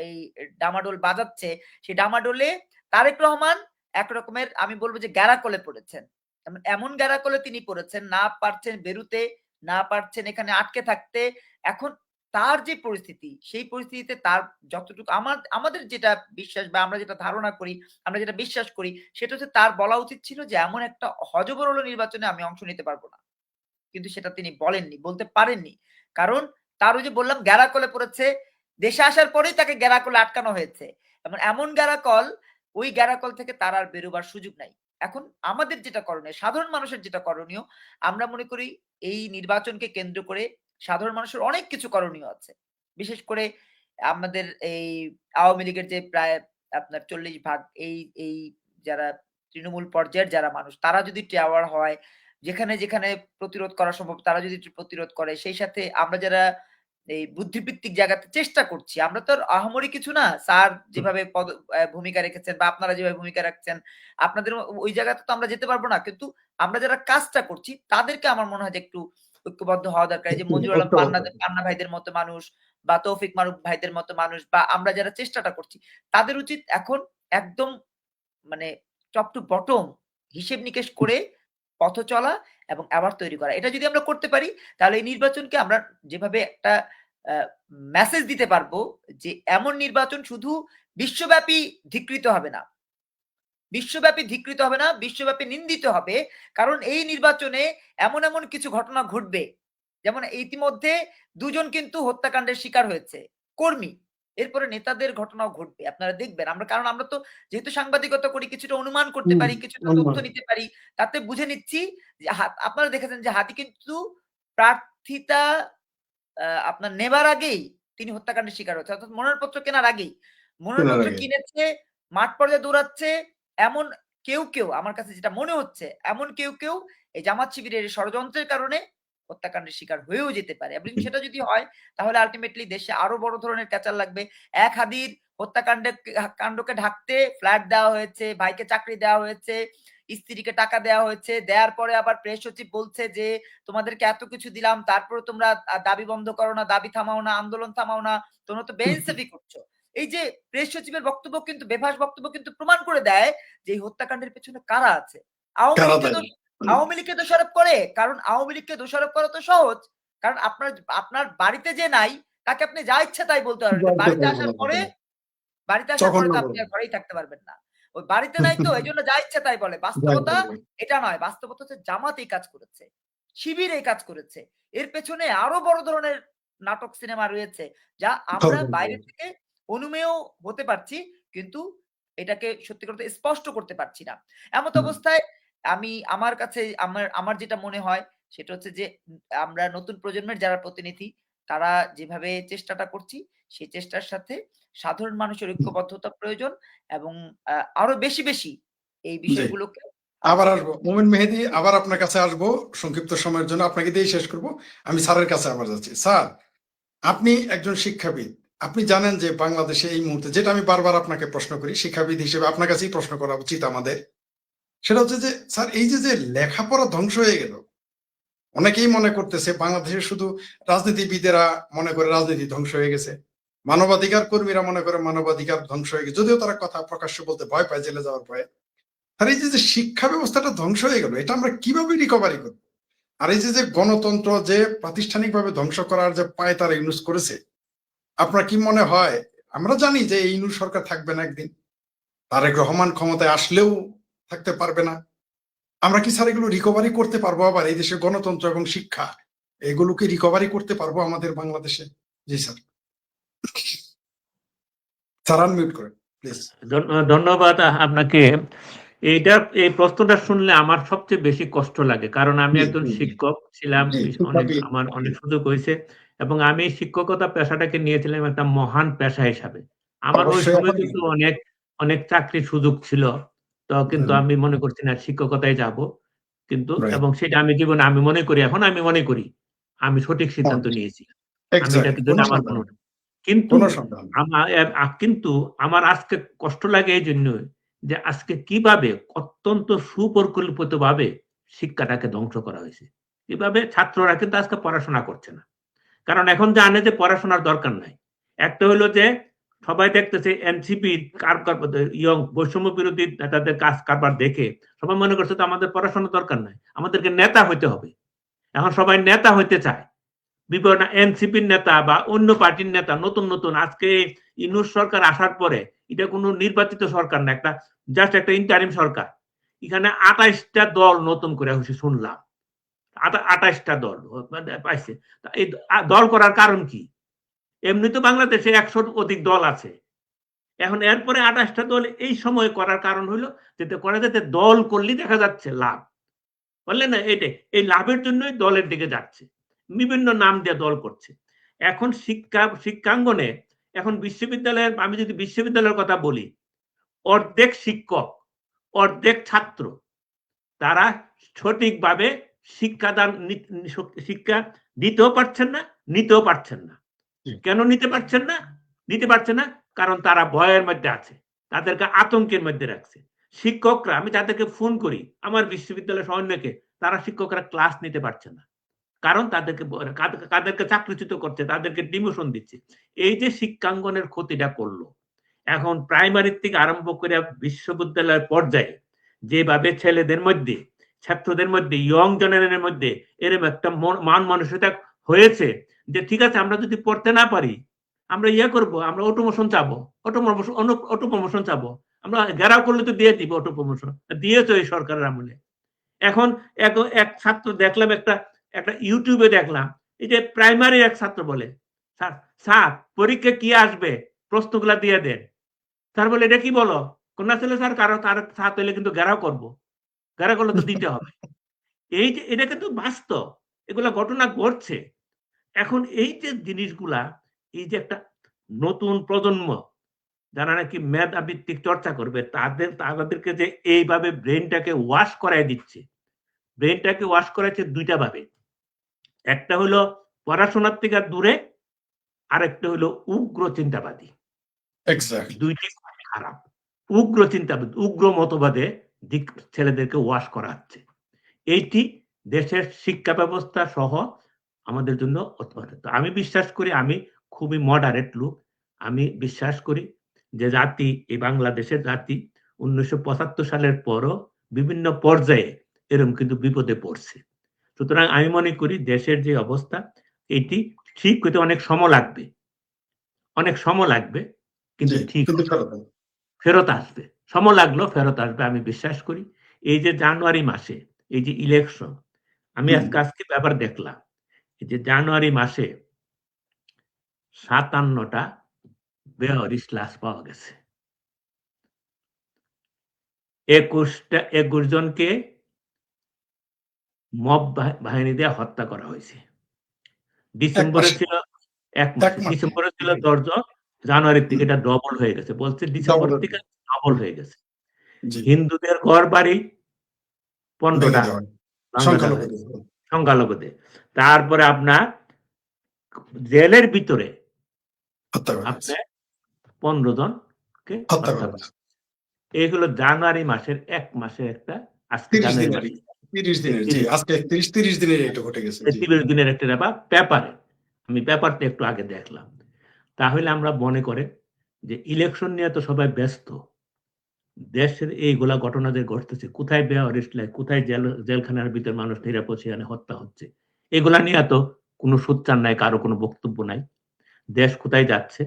এই ডামাডোল বাজাচ্ছে, সেই ডামাডোলে তারেক রহমান এক রকমের আমি বলব যে গ্যারাকলে পড়েছেন। এমন গ্যারাকলে তিনি পড়েছেন, না পারছেন বেরুতে, না পারছেন এখানে আটকে থাকতে। এখন তার যে পরিস্থিতি, সেই পরিস্থিতিতে তার যতটুকু আমাদের যেটা বিশ্বাস বা আমরা যেটা ধারণা করি, আমরা যেটা বিশ্বাস করি, সেটা হচ্ছে তার বলা উচিত ছিল যে এমন একটা হযবরল নির্বাচনে আমি অংশ নিতে পারব না। কিন্তু সেটা তিনি বলেননি, বলতে পারেননি। কারণ তার ওই যে বললাম গ্যারাকলে পড়েছে, দেশে আসার পরেই তাকে গ্যারাকলে আটকানো হয়েছে। এমন গ্যারাকল, ওই গ্যারাকল থেকে তার আর বেরোবার সুযোগ নাই। এখন আমাদের যেটা করণীয়, সাধারণ মানুষের যেটা করণীয়, আমরা মনে করি এই নির্বাচনকে কেন্দ্র করে সাধারণ মানুষের অনেক কিছু করণীয় আছে। বিশেষ করে আমাদের এই আওয়ামী লীগের যে প্রায় আপনার ৪০ ভাগ এই যারা তৃণমূল পর্যায়ের যারা মানুষ, তারা যদি টাওয়ার হয়, যেখানে প্রতিরোধ করা সম্ভব তারা যদি একটু প্রতিরোধ করে, সেই সাথে আমরা যারা এই বুদ্ধিবৃত্তিক জায়গাতে চেষ্টা করছি, আমরা তো আর আহামরি কিছু না। স্যার যেভাবে ভূমিকা রেখেছেন বা আপনারা যেভাবে ভূমিকা রাখছেন, আপনাদের ওই জায়গাতে তো আমরা যেতে পারবো না। কিন্তু আমরা যারা কাজটা করছি তাদেরকে আমার মনে হয় যে একটু ঐক্যবদ্ধ হওয়া দরকার। এই যে মঞ্জুর আলম পান্না ভাইদের মতো মানুষ বা তৌফিক মারুফ ভাইদের মতো মানুষ বা আমরা যারা চেষ্টাটা করছি, তাদের উচিত এখন একদম মানে টপ টু বটম হিসেব নিকেশ করে পথ চলা এবং অ্যাওয়ার্ড তৈরি করা। এটা যদি আমরা করতে পারি, তাহলে এই নির্বাচনকে আমরা যেভাবে একটা মেসেজ দিতে পারবো যে এমন নির্বাচন শুধু বিশ্বব্যাপী ধিকৃত হবে না। বিশ্বব্যাপী ধিকৃত হবে না, বিশ্বব্যাপী নিন্দিত হবে। কারণ এই নির্বাচনে এমন কিছু ঘটনা ঘটবে। যেমন ইতিমধ্যে ২ জন কিন্তু হত্যাকাণ্ডের শিকার হয়েছে। কর্মী। এরপরে নেতাদের ঘটনাও ঘটবে। আপনারা দেখবেন। কারণ আমরা তো যেহেতু সাংবাদিকতা করি, কিছুটা অনুমান করতে পারি, কিছুটা তথ্য নিতে পারি। তাতে বুঝে নিচ্ছি যে আপনারা দেখেছেন যে হাদি কিন্তু প্রার্থিতা আপনার নেবার আগেই তিনি হত্যাকাণ্ডের শিকার হয়েছে। অর্থাৎ মনোনয়নপত্র কেনার আগেই। মনোনয়নপত্র কিনেছে, মাঠ পর্যায়ে দৌড়াচ্ছে। এমন কেউ আমার কাছে যেটা মনে হচ্ছে, এমন কেউ এই জামাত শিবিরের ষড়যন্ত্রের কারণে হত্যাকাণ্ডের শিকার হয়েও যেতে পারে। এবং সেটা যদি হয়, তাহলে আল্টিমেটলি দেশে আরো বড় ধরনের ক্যাচাল লাগবে। এক হাদির কাণ্ডকে ঢাকতে ফ্ল্যাট দেওয়া হয়েছে, ভাইকে চাকরি দেওয়া হয়েছে, স্ত্রীকে টাকা দেওয়া হয়েছে। দেওয়ার পরে আবার প্রেস সচিব বলছে যে তোমাদেরকে এত কিছু দিলাম, তারপরে তোমরা দাবি বন্ধ করো না, দাবি থামাও না, আন্দোলন থামাও না, তোমরা তো বেইনসাফি করছো। এই যে প্রেস সচিবের বক্তব্য কিন্তু বেফাস বক্তব্য কিন্তু প্রমাণ করে দেয় যে এই হত্যাকাণ্ডের পেছনে কারা আছে। আওয়ামী লীগকে দোষারোপ করে। কারণ আওয়ামী লীগকে দোষারোপ করা তো সহজ। কারণ আপনার বাড়িতে যে নাই, তাকে আপনি যা ইচ্ছা তাই বলতে পারবেন। বাড়িতে আসার পরে তো আপনি আর ঘরেই থাকতে পারবেন না। ওই বাড়িতে নাই তো এইজন্য যা ইচ্ছা তাই বলে। বাস্তবতা এটা নয়। বাস্তবতা হচ্ছে জামাত এই কাজ করেছে। শিবির এই কাজ করেছে। এর পেছনে আরো বড় ধরনের নাটক সিনেমা রয়েছে, যা আমরা বাইরে থেকে অনুমেয় হতে পারছি, কিন্তু এটাকে সত্যি করতে স্পষ্ট করতে পারছি না। এমত অবস্থায় আমার যেটা মনে হয় সেটা হচ্ছে যে আমরা নতুন প্রজন্মের যারা প্রতিনিধি, তারা যেভাবে চেষ্টাটা করছি, সেই চেষ্টার সাথে সাধারণ মানুষের ঐক্যবদ্ধতা প্রয়োজন এবং আরো বেশি এই বিষয়গুলোকে আবার আসবো মোমিন মেহেদী, আবার আপনার কাছে আসবো সংক্ষিপ্ত সময়ের জন্য, আপনাকে দিয়ে শেষ করব। আমি স্যারের কাছে আবার যাচ্ছি। স্যার, আপনি একজন শিক্ষাবিদ, আপনি জানেন যে বাংলাদেশে এই মুহূর্তে, যেটা আমি বারবার আপনাকে প্রশ্ন করি শিক্ষাবিদ হিসেবে, আপনার কাছেই প্রশ্ন করা উচিত আমাদের, সেটা হচ্ছে যে স্যার এই যে লেখাপড়া ধ্বংস হয়ে গেল, অনেকেই মনে করতেছে বাংলাদেশের শুধু রাজনীতিবিদেরা মনে করে রাজনীতি ধ্বংস হয়ে গেছে, মানবাধিকার কর্মীরা মনে করে মানবাধিকার ধ্বংস হয়ে গেছে, যদিও তারা কথা প্রকাশ্য বলতে ভয় পায়, জেলে যাওয়ার ভয়ে। আর এই যে শিক্ষা ব্যবস্থাটা ধ্বংস হয়ে গেল, এটা আমরা কিভাবে রিকভারি করব? আর এই যে গণতন্ত্র যে প্রাতিষ্ঠানিকভাবে ধ্বংস করার যে পায় তারা ইউজ করেছে, আপনার কি মনে হয়? আমরা জানি যে এই ইউনূস সরকার থাকবে না একদিন, তারেক রহমান ক্ষমতায় আসলেও থাকতে পারবে না। আমরা কি স্যার এগুলো রিকভারি করতে পারবো? আবার এই দেশের গণতন্ত্র এবং শিক্ষা, এগুলোকে রিকভারি করতে পারবো আমাদের বাংলাদেশে? জি স্যার। স্যার আনমিউট করেন প্লিজ। ধন্যবাদ আপনাকে। এই প্রশ্নটা শুনলে আমার সবচেয়ে বেশি কষ্ট লাগে, কারণ আমি একজন শিক্ষক ছিলাম, আমার অনেক সুযোগ হয়েছে এবং আমি শিক্ষকতা পেশাটাকে নিয়েছিলাম একটা মহান পেশা হিসাবে। আমার ওই সময় কিন্তু অনেক চাকরির সুযোগ ছিল, তো কিন্তু আমি মনে করছি না শিক্ষকতায় যাব, কিন্তু এবং সেটা আমি জীবনে আমি মনে করি আমি সঠিক সিদ্ধান্ত নিয়েছি। আমি এটাকে আমার কিন্তু আমার আজকে কষ্ট লাগে এই জন্য যে আজকে কিভাবে অত্যন্ত সুপরিকল্পিতভাবে শিক্ষাটাকে ধ্বংস করা হয়েছে। এভাবে ছাত্ররা কিন্তু আজকে পড়াশোনা করছে না, কারণ এখন জানে যে পড়াশোনার দরকার নাই। একটা হলো যে সবাই দেখতেছে এনসিপি ইয়ং বৈষম্য বিরোধী নেতাদের কাজ কারবার দেখে সবাই মনে করছে তো আমাদের পড়াশোনার দরকার নাই, আমাদেরকে নেতা হইতে হবে। এখন সবাই নেতা হইতে চায়, বিভিন্ন এনসিপির নেতা বা অন্য পার্টির নেতা নতুন নতুন। আজকে ইউনূস সরকার আসার পরে এটা কোনো নির্বাচিত সরকার না, একটা জাস্ট একটা ইন্টারিম সরকার। এখানে 28টা দল নতুন করে হচ্ছে শুনলাম, 28টা দল পাইছে। এই দল করার কারণ কি? এমনি তো বাংলাদেশে 100 অধিক দল আছে, এখন এরপরে 28টা দল এই সময় করার কারণ হলো যাতে করা যাতে দল করলে দেখা যাচ্ছে লাভ, বললেন না? এটাই, এই লাভের জন্যই দলের দিকে যাচ্ছে, বিভিন্ন নাম দিয়ে দল করছে। এখন শিক্ষাঙ্গনে এখন বিশ্ববিদ্যালয়ের, আমি যদি বিশ্ববিদ্যালয়ের কথা বলি, অর্ধেক শিক্ষক অর্ধেক ছাত্র তারা সঠিকভাবে শিক্ষা দিতেও পারছেন না, নিতেও পারছেন না। কেন নিতে পারছেন না? কারণ তারা ভয়ের মধ্যে আছে, তাদেরকে আতঙ্কের মধ্যে রাখছে। শিক্ষকরা, আমি তাদেরকে ফোন করি, আমার বিশ্ববিদ্যালয়ের অনেকে, তারা শিক্ষকরা ক্লাস নিতে পারছে না, কারণ তাদেরকে চাকরিচ্যুত করছে, তাদেরকে ডিমোশন দিচ্ছে। এই যে শিক্ষাঙ্গনের ক্ষতিটা করলো, এখন প্রাইমারি থেকে আরম্ভ করে বিশ্ববিদ্যালয়ের পর্যায়ে যেভাবে ছেলেদের মধ্যে, ছাত্রদের মধ্যে, ইয়ং জেনারেশনের মধ্যে এরকম একটা মান মানসিকতা হয়েছে যে ঠিক আছে, আমরা যদি পড়তে না পারি, আমরা করব, আমরা অটোমোশন চাবো, অটোপ্রমোশন চাবো, আমরা ঘেরাও করলে তো দিয়ে দিব অটোপ্রমোশন, দিয়েছো এই সরকারের আমলে। এখন এক ছাত্র দেখলাম, একটা ইউটিউবে দেখলাম, এই যে প্রাইমারি এক ছাত্র বলে, স্যার পরীক্ষা কি আসবে, প্রশ্নগুলা দিয়ে দেন। স্যার বলে এটা কি বলো? কন্যা ছেলে স্যার, কারো ছাত্র হলে কিন্তু ঘেরাও করবো, ঘেরাও করলে তো দিতে হবে। এই যে এটা কিন্তু বাস্তব, এগুলা ঘটনা ঘটছে। এখন এই যে জিনিসগুলা, এই যে একটা নতুন প্রজন্ম যারা নাকি মেধাভিত্তিক চর্চা করবে, তাদেরকে যে এইভাবে ব্রেনটাকে ওয়াশ করাই দিচ্ছে। ব্রেনটাকে ওয়াশ করাচ্ছে দুইটা ভাবে, একটা হলো পড়াশোনার থেকে দূরে, আর একটা হলো উগ্র চিন্তাবাদী। দুইটি খারাপ। উগ্র চিন্তাবাদ, উগ্র মতবাদে ছেলেদেরকে ওয়াশ করা হচ্ছে। এইটি দেশের শিক্ষা ব্যবস্থা সহ আমাদের জন্য অত্যন্ত। আমি বিশ্বাস করি, আমি খুবই মডারেট লোক, আমি বিশ্বাস করি যে জাতি, এই বাংলাদেশের জাতি 1975 সালের পরও বিভিন্ন পর্যায়ে এরকম কিন্তু বিপদে পড়ছে। সুতরাং আমি মনে করি দেশের যে অবস্থা, এটি ঠিক হতে অনেক সময় লাগবে, কিন্তু ঠিক ফেরত আসবে। সময় লাগলো, ফেরত আসবে, আমি বিশ্বাস করি। এই যে জানুয়ারি মাসে এই যে ইলেকশন, আমি আজকে ব্যাপার দেখলাম, এই যে জানুয়ারি মাসে 57টা বেহরিশ লাশ পাওয়া গেছে, 21 জনকে মব বাহিনী দিয়ে হত্যা করা হয়েছে। ডিসেম্বরে ছিল 1 মাস, ডিসেম্বরে ছিল 10 জন, জানুয়ারির থেকে এটা ডবল হয়ে গেছে, বলছে ডিসেম্বর থেকে ডবল হয়ে গেছে। হিন্দুদের ঘর বাড়ি 15টা সংখ্যালঘুদের। তারপরে আপনার জেলের ভিতরে আপনার 15 জনকে হত্যা করা। এইগুলো জানুয়ারি মাসের 1 মাসে একটা, আজকে জানুয়ারি মাসে 30 দিনের একটা পেপারে, আমি পেপারটা একটু আগে দেখলাম। তাহলে আমরা মনে করে যে ইলেকশন নিয়ে তো সবাই ব্যস্ত, দেশের এইগুলা ঘটনা যে ঘটতেছে, কোথায় বেহরিশ লাশ, কোথায় জেলখানার ভিতর মানুষ নিরাপদ সেখানে হত্যা হচ্ছে, এগুলা নিয়ে তো কোনো সোচ্চার নাই, কারো কোনো বক্তব্য নাই, দেশ কোথায় যাচ্ছে।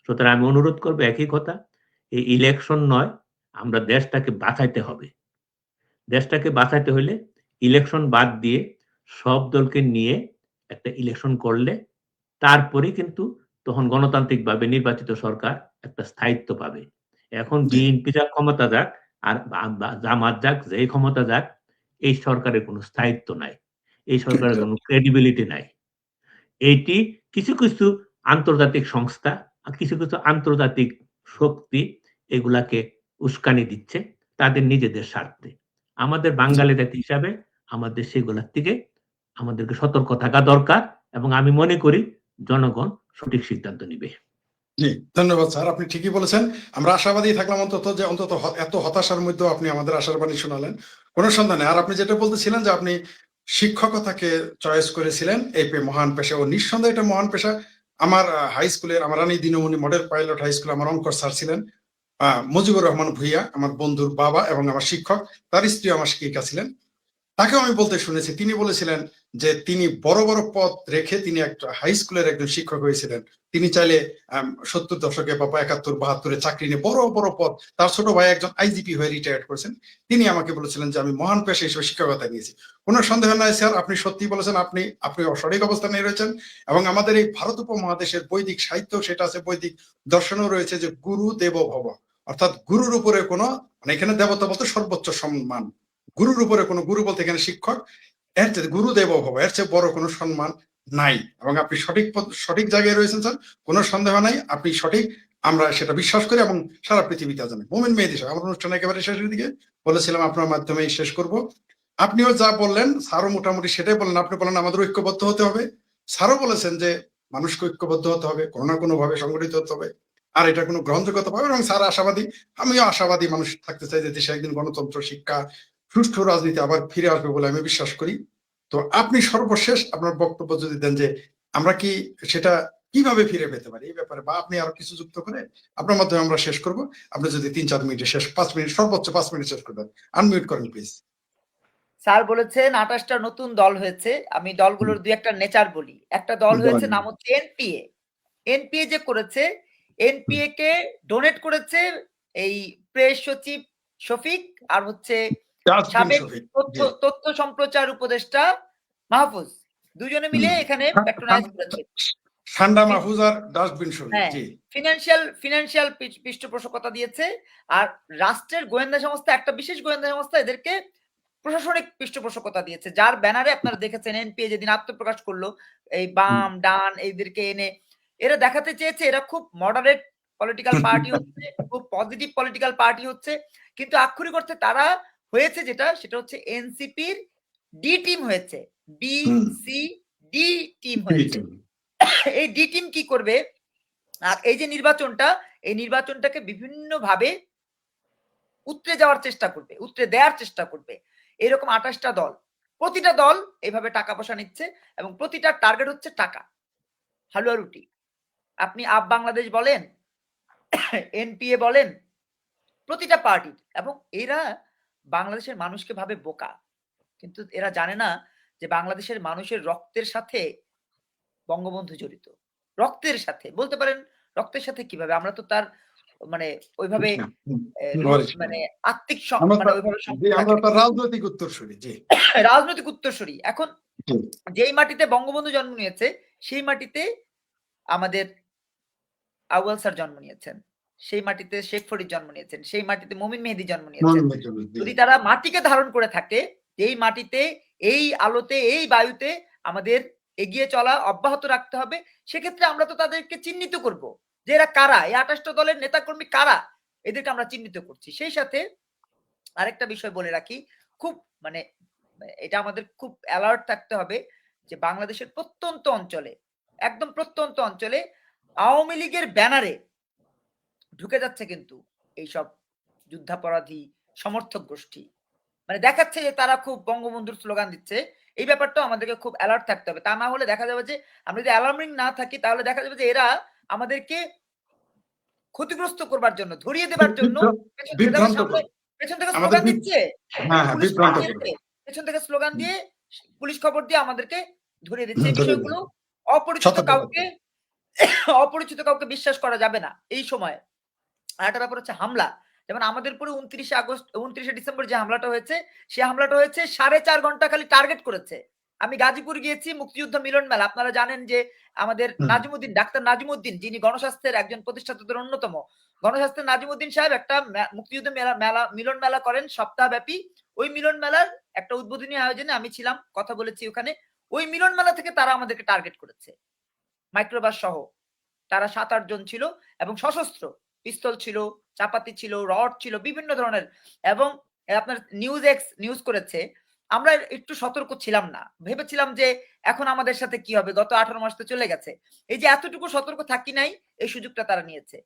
সুতরাং আমি অনুরোধ করবো একই কথা, এই ইলেকশন নয়, আমরা দেশটাকে বাঁচাইতে হবে। দেশটাকে বাঁচাইতে হলে ইলেকশন বাদ দিয়ে সব দলকে নিয়ে একটা ইলেকশন করলে তারপরে কিন্তু তখন গণতান্ত্রিকভাবে নির্বাচিত সরকার একটা স্থায়িত্ব পাবে। এখন বিএনপি যাক ক্ষমতা যাক, আর জামাত যাক, যেই ক্ষমতা যাক, এই সরকারের কোনো স্থায়িত্ব নাই, এই সরকারের কোনো ক্রেডিবিলিটি নাই। এইটি কিছু কিছু আন্তর্জাতিক সংস্থা, কিছু কিছু আন্তর্জাতিক শক্তি এগুলাকে উস্কানি দিচ্ছে তাদের নিজেদের স্বার্থে। আমাদের বাঙালি জাতি হিসাবে আমাদের সেগুলার থেকে আমাদেরকে সতর্ক থাকা দরকার, এবং আমি মনে করি জনগণ সঠিক সিদ্ধান্ত নিবে। জি, ধন্যবাদ স্যার, আপনি ঠিকই বলেছেন। আমরা আশাবাদী থাকলাম অন্তত যে এত হতাশার মধ্যেও আপনি আমাদের আশার বাণী শোনালেন, কোনো সন্দেহ নেই। আর আপনি যেটা বলতেছিলেন যে আপনি শিক্ষকতাকে চয়েস করেছিলেন এই মহান পেশা। ও নিঃসন্দেহে এটা মহান পেশা। আমার হাই স্কুলের, আমার রানী দিনমণি মডেল পাইলট হাই স্কুলে আমার অঙ্ক স্যার ছিলেন মুজিবুর রহমান ভুইয়া, আমার বন্ধুর বাবা এবং আমার শিক্ষক, তার স্ত্রী আমার শিক্ষিকা ছিলেন। তাকেও আমি বলতে শুনেছি, তিনি বলেছিলেন যে তিনি বড় বড় পদ রেখে তিনি একটা হাই স্কুলের একজন শিক্ষক হয়েছিলেন। তিনি চাইলে 70 দশকে বা 71, 72 চাকরি নিয়ে বড় বড় পদ, তার ছোট ভাই একজন আইজিপি হয়ে রিটায়ার্ড করেছেন। তিনি আমাকে বলেছিলেন যে আমি মহান পেশা হিসেবে শিক্ষকতা নিয়েছি। কোনো সন্দেহ নাই স্যার, আপনি সত্যি বলেছেন, আপনি সঠিক অবস্থানে রয়েছেন। এবং আমাদের এই ভারত উপমহাদেশের বৈদিক সাহিত্য সেটা আছে, বৈদিক দর্শনও রয়েছে যে গুরু দেব ভব, অর্থাৎ গুরুর উপরে কোনো, মানে এখানে দেবতা বলতে সর্বোচ্চ সম্মান, গুরুর উপরে কোনো, গুরু বলতে এখানে শিক্ষক, এর চেয়ে গুরুদেব ভব, এর চেয়ে বড় কোনো সম্মান নাই। এবং আপনি সঠিক জায়গায় রয়েছেন স্যার, কোনো সন্দেহ নাই, আপনি সঠিক, আমরা সেটা বিশ্বাস করি এবং সারা পৃথিবীতে জানে। মোমিন মেহেদী সাহেব, আমার অনুষ্ঠান একেবারে শেষের দিকে, বলেছিলাম আপনার মাধ্যমেই শেষ করব। আপনিও যা বললেন স্যারও মোটামুটি সেটাই বললেন। আপনি বলেন আমাদের ঐক্যবদ্ধ হতে হবে, স্যারও বলেছেন যে মানুষকে ঐক্যবদ্ধ হতে হবে, কোনো না কোনো ভাবে সংগঠিত হতে হবে, আর এটা কোনো গ্রহণযোগ্যতা পাবে। এবং স্যার আশাবাদী, আমিও আশাবাদী মানুষ থাকতে চাই যে দেশে একদিন গণতন্ত্র, শিক্ষা, সুষ্ঠু রাজনীতি আবার ফিরে আসবে বলে আমি বিশ্বাস করি। তো আপনি সর্বশেষ আপনার বক্তব্য যদি দেন যে আমরা কি সেটা কিভাবে ফিরে পেতে পারি এই ব্যাপারে, বা আপনি আরো কিছু যুক্ত করে আপনার মাধ্যমে আমরা শেষ করব। আপনি যদি 3-4 মিনিটে শেষ, 5 মিনিট, সর্বোচ্চ 5 মিনিট শেষ করবেন। আনমিউট করেন প্লিজ। স্যার বলেছেন 28টা নতুন দল হয়েছে। আমি দলগুলোর দুই একটা নেচার বলি। একটা দল হয়েছে, নাম হচ্ছে এনপিএ। এনপিএ যে করেছে, এনপিএ কে ডোনেট করেছে এই প্রেস সচিব শফিক আর হচ্ছে সাবেক তথ্য সম্প্রচার উপদেষ্টা মাহফুজ, দুজনে মিলে এখানে প্যাট্রোনাইজ করেছে। ঠান্ডা মাহফুজ আর ডাস্টবিন শফিক, জি। ফিনান্সিয়াল পৃষ্ঠপোষকতা দিয়েছে। আর রাষ্ট্রের গোয়েন্দা সংস্থা, একটা বিশেষ গোয়েন্দা সংস্থা এদেরকে প্রশাসনিক পৃষ্ঠপোষকতা দিয়েছে, যার ব্যানারে আপনারা দেখেছেন এনপিএ যেদিন আত্মপ্রকাশ করলো, এই বাম ডান এদেরকে এনে এরা দেখাতে চেয়েছে এরা খুব মডারেট পলিটিক্যাল পার্টি হচ্ছে, খুব পজিটিভ পলিটিক্যাল পার্টি হচ্ছে, কিন্তু আক্ষরিক অর্থে তারা হয়েছে যেটা, সেটা হচ্ছে এনসিপির ডি টিম হয়েছে, বি সি ডি টিম হয়েছে। এই ডি টিম কি করবে, আর এই যে নির্বাচনটা, এই নির্বাচনটাকে বিভিন্ন ভাবে উতরে যাওয়ার চেষ্টা করবে, উতরে দেওয়ার চেষ্টা করবে। এরকম 28টা দল, প্রতিটা দল এইভাবে টাকা পয়সা নিচ্ছে এবং প্রতিটা টার্গেট হচ্ছে টাকা, হালুয়া রুটি। আপনি আপ বাংলাদেশ বলেন, এনপিএ বলেন, প্রতিটা পার্টির, এবং এরা বাংলাদেশের মানুষকে ভাবে বোকা, কিন্তু এরা জানে না যে বাংলাদেশের মানুষের রক্তের সাথে বঙ্গবন্ধু জড়িত। রক্তের সাথে বলতে পারেন, রক্তের সাথে কিভাবে, আমরা তো তার মানে ওইভাবে মানে আত্মিক রাজনৈতিক উত্তরসূরি, জি, রাজনৈতিক উত্তরসূরি। এখন যেই মাটিতে বঙ্গবন্ধু জন্ম নিয়েছে সেই মাটিতে আমাদের আউয়াল স্যার জন্ম নিয়েছেন, সেই মাটিতে শেখ ফরিদ জন্ম নিয়েছেন, সেই মাটিতে মমিন মেহেদী জন্ম নিয়েছেন। যদি তারা মাটিকে ধারণ করে থাকে, এই মাটিতে, এই আলোতে, এই বায়ুতে আমাদের এগিয়ে চলা অব্যাহত রাখতে হবে, সেক্ষেত্রে আমরা তো তাদেরকে চিহ্নিত করব যে এরা কারা, এই 28টা দলের নেতাকর্মী কারা, এদেরকে আমরা চিহ্নিত করছি। সেই সাথে আরেকটা বিষয় বলে রাখি, খুব মানে এটা আমাদের খুব অ্যালার্ট থাকতে হবে যে বাংলাদেশের প্রত্যন্ত অঞ্চলে, একদম প্রত্যন্ত অঞ্চলে আওয়ামী লীগের ব্যানারে ঢুকে যাচ্ছে কিন্তু এইসব যুদ্ধাপরাধী সমর্থক গোষ্ঠী, মানে দেখাচ্ছে যে তারা খুব বঙ্গবন্ধুর স্লোগান দিচ্ছে। এই ব্যাপারটা আমাদেরকে খুব অ্যালার্ট থাকতে হবে, তা না হলে দেখা যাবে যে আমরা যদি অ্যালার্মিং না থাকি তাহলে দেখা যাবে যে এরা আমাদেরকে ক্ষতিগ্রস্ত করবার জন্য, ধরিয়ে দেবার জন্য পেছন থেকে স্লোগান দিচ্ছে, পেছন থেকে স্লোগান দিয়ে পুলিশ খবর দিয়ে আমাদেরকে ধরিয়ে দিচ্ছে। এই বিষয়গুলো অপরিচিত কাউকে বিশ্বাস করা যাবে না এই সময়। আরেকটা ব্যাপার হচ্ছে হামলা, যেমন আমাদের পুরো 29শে ডিসেম্বর যে হামলাটা হয়েছে, সেই হামলাটা হয়েছে 4.5 ঘন্টা খালি টার্গেট করেছে। আমি গাজীপুর গিয়েছি, মুক্তিযুদ্ধ মিলন মেলা, আপনারা জানেন যে আমাদের নাজিমুদ্দিন, ডাক্তার নাজিমুদ্দিন, যিনি গণস্বাস্থ্যের একজন প্রতিষ্ঠাতাদের অন্যতম, গণস্বাস্থ্যের নাজিমুদ্দিন সাহেব একটা মুক্তিযুদ্ধ মিলন মেলা করেন সপ্তাহব্যাপী। ওই মিলন মেলার একটা উদ্বোধনী আয়োজনে আমি ছিলাম, কথা বলেছি ওখানে। ওই মিলন মেলা থেকে তারা আমাদেরকে টার্গেট করেছে, মাইক্রোবাস সহ তারা 7-8 জন ছিল এবং সশস্ত্র, পিস্তল ছিল, চাপাতি ছিল, রড ছিল, বিভিন্ন ধরনের। এবং আপনার নিউজ করেছে, আমরা একটু সতর্ক ছিলাম না, ভেবেছিলাম যে এখন আমাদের সাথে কি হবে, গত 18 মাস তো চলে গেছে, এই যে এতটুকু সতর্ক থাকি নাই, এই সুযোগটা তারা নিয়েছে।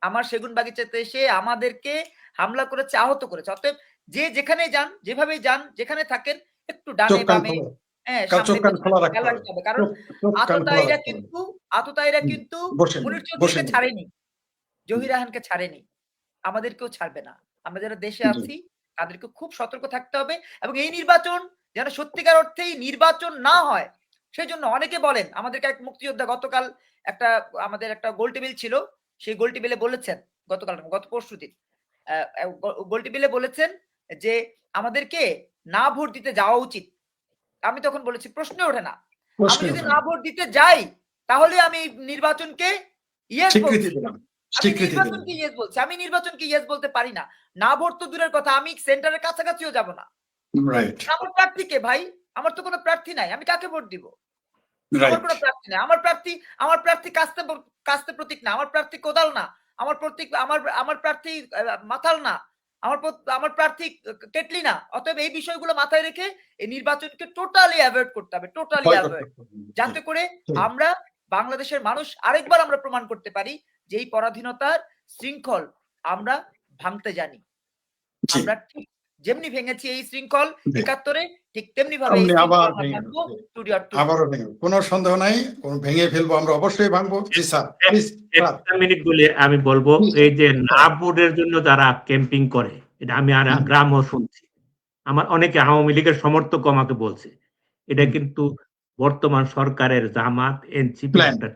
আমার সেগুন বাগিচাতে এসে আমাদেরকে হামলা করেছে, আহত করেছে। অতএব যে যেখানে যান, যেভাবে যান, যেখানে থাকেন, একটু চোখ ডানে কান বামে, খোলা, হ্যাঁ, চোখ সামনে কান পেছনে খোলা রাখতে খেয়াল হবে, রাখতে হবে। কারণ চোখ কান খোলা রাখতে হবে। আততায়ীরা হুম, কিন্তু বসে নেই, মুনীর বসে চৌধুরীকে নেই। ছাড়েনি, হুম, জহির রায়হানকে ছাড়েনি, আমাদেরকেও ছাড়বে না। আমরা যারা দেশে জি, আছি তাদেরকে খুব সতর্ক থাকতে হবে এবং এই নির্বাচন যেন সত্যিকার অর্থেই নির্বাচন না হয়। সেজন্য অনেকে বলেন, আমাদেরকে এক মুক্তিযোদ্ধা গতকাল একটা আমাদের একটা গোল টেবিল ছিল। সেই গোল টেবিলে বলেছেন, গত পরশুদিন গোল টেবিলে বলেছেন যে আমাদেরকে না ভোট দিতে যাওয়া উচিত। আমি তখন বলেছি প্রশ্নে ওঠে না। আমি প্রশ্নই যদি ওঠে না না। ভোট দিতে যাই তাহলে আমি নির্বাচনকে ইয়েস স্বীকৃতি বলছি। দিলাম, আমি স্বীকৃতি দিলাম। নির্বাচনকে ইয়েস বলছি। আমি নির্বাচনকে ইয়েস বলতে পারি না। না ভোট তো দূরের কথা, আমি সেন্টারের কাছাকাছিও যাব না। রাইট, আমার প্রার্থী কে ভাই? আমার তো কোনো প্রার্থী নাই। আমি কাকে ভোট দিব? আমার রাইট। কোনো প্রার্থী নাই। আমার প্রার্থী কাস্তে প্রতীক না। আমার প্রার্থী কোদাল না। আমার প্রার্থী মাথাল না। আমার প্রার্থী কেটলি না। অতএব এই বিষয়গুলো মাথায় রেখে এই নির্বাচনকে টোটালি এভয়েড করতে হবে। Totally boycott avoid. করতে হবে। জি, যাতে করে ঠিক। আমরা বাংলাদেশের মানুষ আরেকবার আমরা প্রমাণ করতে পারি যে এই পরাধীনতার শৃঙ্খল আমরা ভাঙতে জানি। জি, আমরা ঠিক যেমনি ভেঙেছি এই শৃঙ্খল জি। ৭১ এ ঠিক তেমনি ভাবে এই সামনে শৃঙ্খল আবার আমরা ভেঙে ভাঙবো দেব। 2 আবারও ভেঙে দেব। কোনো সন্দেহ নাই, ভেঙে ফেলবো, আমরা অবশ্যই ভাঙবো। জি স্যার, প্লিজ স্যার, একটা মিনিট বলে আমি বলবো, প্লিজ এই যে না স্যার। ভোটের জন্য যারা ক্যাম্পিং করে, এটা আমি আর হুম, গ্রামও শুনছি, আমার অনেকে আওয়ামী লীগের সমর্থক আমাকে বলছে এটা হুম। কিন্তু বর্তমান সরকারের জামাত এনসিপির প্ল্যান, একটা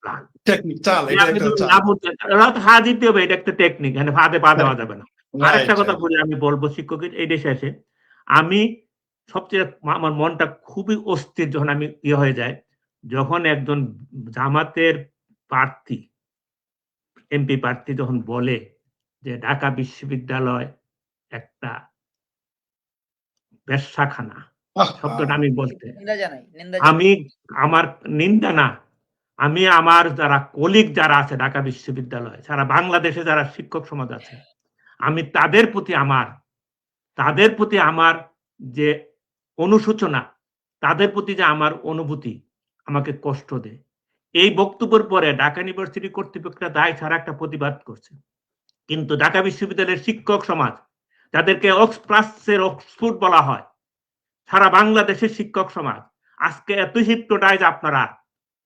প্ল্যান। টেকনিক, চাল, যে এটা আপনি একটা ধরুন চাল। না বলতে ওরা তো হা দিতে হবে, এটা একটা টেকনিক, মানে ফাঁদে পা দেওয়া যাবে না। আরেকটা রাইট, কথা রাইট। বলে আমি বলবো শিক্ষকের এই দেশে এসে আমি সবচেয়ে আমার মনটা খুবই অস্থির যখন আমি ইয়ে হয়ে যায়, যখন একজন জামাতের প্রার্থী এমপি প্রার্থী যখন বলে যে ঢাকা বিশ্ববিদ্যালয় একটা বেশ্যাখানা, আহা! শব্দটা আমি বলতে নিন্দা জানাই, নিন্দা আমি জানাই। আমার নিন্দা না, আমি আমার যারা কলিগ যারা আছে ঢাকা বিশ্ববিদ্যালয় সারা বাংলাদেশে যারা শিক্ষক সমাজ আছে, আমি তাদের প্রতি আমার যে অনুশোচনা, তাদের প্রতি যে আমার অনুভূতি আমাকে কষ্ট দেয়। এই বক্তব্যের পরে ঢাকা ইউনিভার্সিটি কর্তৃপক্ষরা দায় ছাড়া একটা প্রতিবাদ করছে। কিন্তু ঢাকা বিশ্ববিদ্যালয়ের শিক্ষক সমাজ, যাদেরকে অক্সফোর্ড বলা হয়, সারা বাংলাদেশের শিক্ষক সমাজ আজকে এত হিপনোটাইজ আপনারা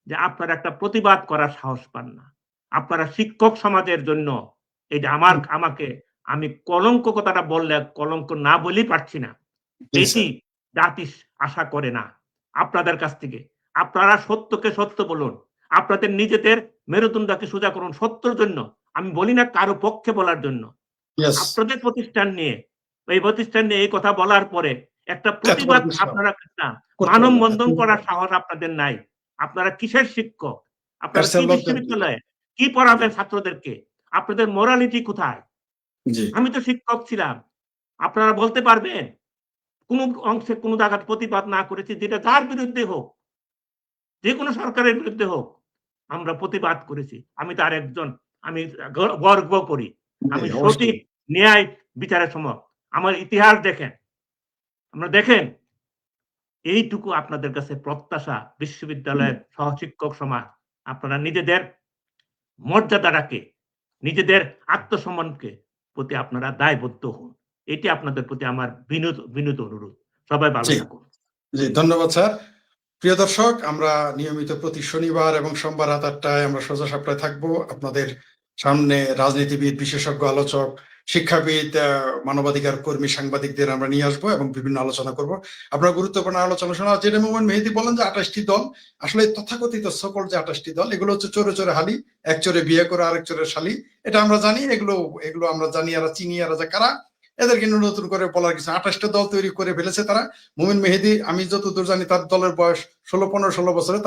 যে আপনারা একটা প্রতিবাদ করার সাহস পান না। আপনারা শিক্ষক সমাজের জন্য এই যে আমি কলঙ্ক কথাটা বললে কলঙ্ক না বলেই পারছি না। জি এটি স্যার। জাতি আশা করে না আপনাদের কাছ থেকে। আপনারা সত্যকে সত্য বলুন। আপনাদের নিজেদের মেরুদণ্ডকে সোজা করুন সত্যের জন্য। আমি বলি না কারো পক্ষে বলার জন্য। ইয়েস। আপনাদের প্রতিষ্ঠান নিয়ে, এই প্রতিষ্ঠান নিয়ে এই কথা বলার পরে একটা এত বড় প্রতিবাদ দুঃসাহস আপনারা না, করতে পারবেন না। মানববন্ধন করার সাহস আপনাদের নাই। আপনারা কিসের শিক্ষক? এর আপনারা কি চেয়ে লজ্জার কি? বিশ্ববিদ্যালয়ে কি জি, পড়াবেন ছাত্রদেরকে? আপনাদের মোরালিটি কোথায়? জি। আমি তো শিক্ষক ছিলাম। আপনারা বলতে পারবেন কোন অংশে কোন জায়গায় প্রতিবাদ না করেছি, যেটা যার বিরুদ্ধে হোক, যেকোনো সরকারের বিরুদ্ধে হোক, আমরা প্রতিবাদ করেছি। আমি তার একজন, আমি গর্ব করি। জি, আমি অবশ্যই। সঠিক ন্যায় বিচারের সময় আমার ইতিহাস দেখেন। আমরা দেখেন এইটুকু আপনাদের কাছে প্রত্যাশা, বিশ্ববিদ্যালয়ের সহশিক্ষক সমাজ, আপনারা নিজেদের মর্যাদাটাকে, নিজেদের আত্মসম্মানকে প্রতি আপনারা দায়বদ্ধ হন। এটি আপনাদের প্রতি আমার বিনীত অনুরোধ। সবাই ভালো জি, থাকুন। জি, ধন্যবাদ স্যার। প্রিয় দর্শক, আমরা নিয়মিত প্রতি শনিবার এবং সোমবার রাত ৮টায় আমরা সোজা সাপটায় থাকবো আপনাদের সামনে। রাজনীতিবিদ, বিশেষজ্ঞ আলোচক, শিক্ষাবিদ, মানবাধিকার কর্মী, সাংবাদিকদের আমরা নিয়ে আসবো এবং বিভিন্ন আলোচনা করব। আপনারা গুরুত্বপূর্ণ আলোচনা শোনা। যেটা মোমেন মেহেদী বলেন যে ২৮টি দল, আসলে তথাকথিত সকল যে ২৮টি দল, এগুলো হচ্ছে চোরে চোরে হালি, এক চোরে বিয়ে করে আরেক চোরে শালি। এটা আমরা জানি, এগুলো আমরা জানি, আর চিনি, আর যে কারা, এদের কিন্তু নতুন করে বলার কিছু। ২৮টা দল তৈরি করে ফেলেছে তারা। মোমেন মেহেদী, আমি যতদূর জানি, তার দলের বয়স ১৬ বছরে,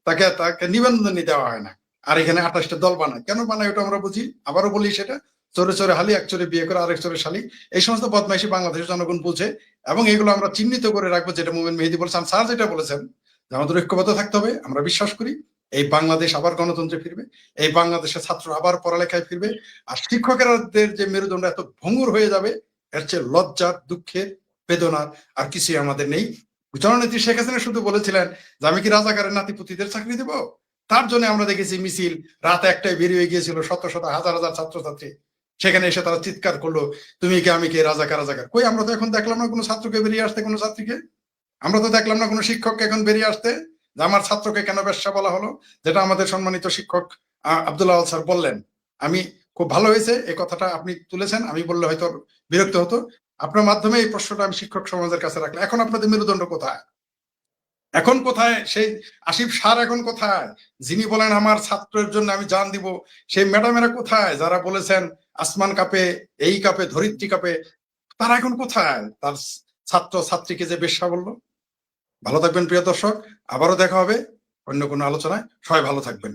তাকে নিবন্ধনই দেওয়া হয় না। আর এখানে ২৮টা দল বানায়, কেন বানায় ওটা আমরা বুঝি। আবারও বলি, সেটা চোরে চোরে হালি, এক চোরে বিয়ে করে আরেক চোরে শালি। এই সমস্ত বদমাইশি বাংলাদেশের জনগণ বুঝে, এবং এগুলো আমরা চিহ্নিত করে রাখবো। যেটা মোমেন মেহেদী বলেছেন, স্যার যেটা বলেছেন, যে আমাদের ঐক্যবদ্ধ থাকতে হবে। আমরা বিশ্বাস করি এই বাংলাদেশ আবার গণতন্ত্রে ফিরবে, এই বাংলাদেশের ছাত্র আবার পড়ালেখায় ফিরবে, আর শিক্ষকের যে মেরুদণ্ড এত ভঙ্গুর হয়ে যাবে, এর চেয়ে লজ্জার, দুঃখের, বেদনার আর কিছুই আমাদের নেই। জননেত্রী শেখ হাসিনা শুধু বলেছিলেন যে আমি কি রাজাকারের নাতিপুতিদের চাকরি দেব। তার জন্য আমরা দেখেছি মিছিল রাত ১টায় বেরিয়ে গিয়েছিল, শত শত হাজার হাজার ছাত্রছাত্রী। সেখানে এসে তারা চিৎকার করলো, তুমি কি আমি কে, রাজাকার রাজাকার। কই, আমরা তো এখন দেখলাম না কোনো ছাত্রকে বেরিয়ে আসতে, কোনো ছাত্রীকে। আমরা তো দেখলাম না কোনো শিক্ষককে এখন বেরিয়ে আসতে যে আমার ছাত্রকে কেন বেশ্যা বলা হলো, যেটা আমাদের সম্মানিত শিক্ষক আব্দুল আওয়াল স্যার বললেন। আমি খুব ভালো হয়েছে এই কথাটা আপনি তুলেছেন, আমি বললে হয়তো বিরক্ত হতো। আপনার মাধ্যমে এই প্রশ্নটা আমি শিক্ষক সমাজের কাছে রাখলাম। এখন আপনাদের মেরুদণ্ড কোথায়? এখন কোথায় সেই আসিফ স্যার? এখন কোথায় যিনি বলেন আমার ছাত্রের জন্য আমি জান দিব? সেই ম্যাডামেরা কোথায় যারা বলেছেন আসমান কাঁপে, এই কাঁপে, ধরিত্রী কাঁপে? তারা এখন কোথায়? তার ছাত্র ছাত্রীকে যে বেশ্যা বললো। ভালো থাকবেন প্রিয় দর্শক, আবারও দেখা হবে অন্য কোনো আলোচনায়। সবাই ভালো থাকবেন।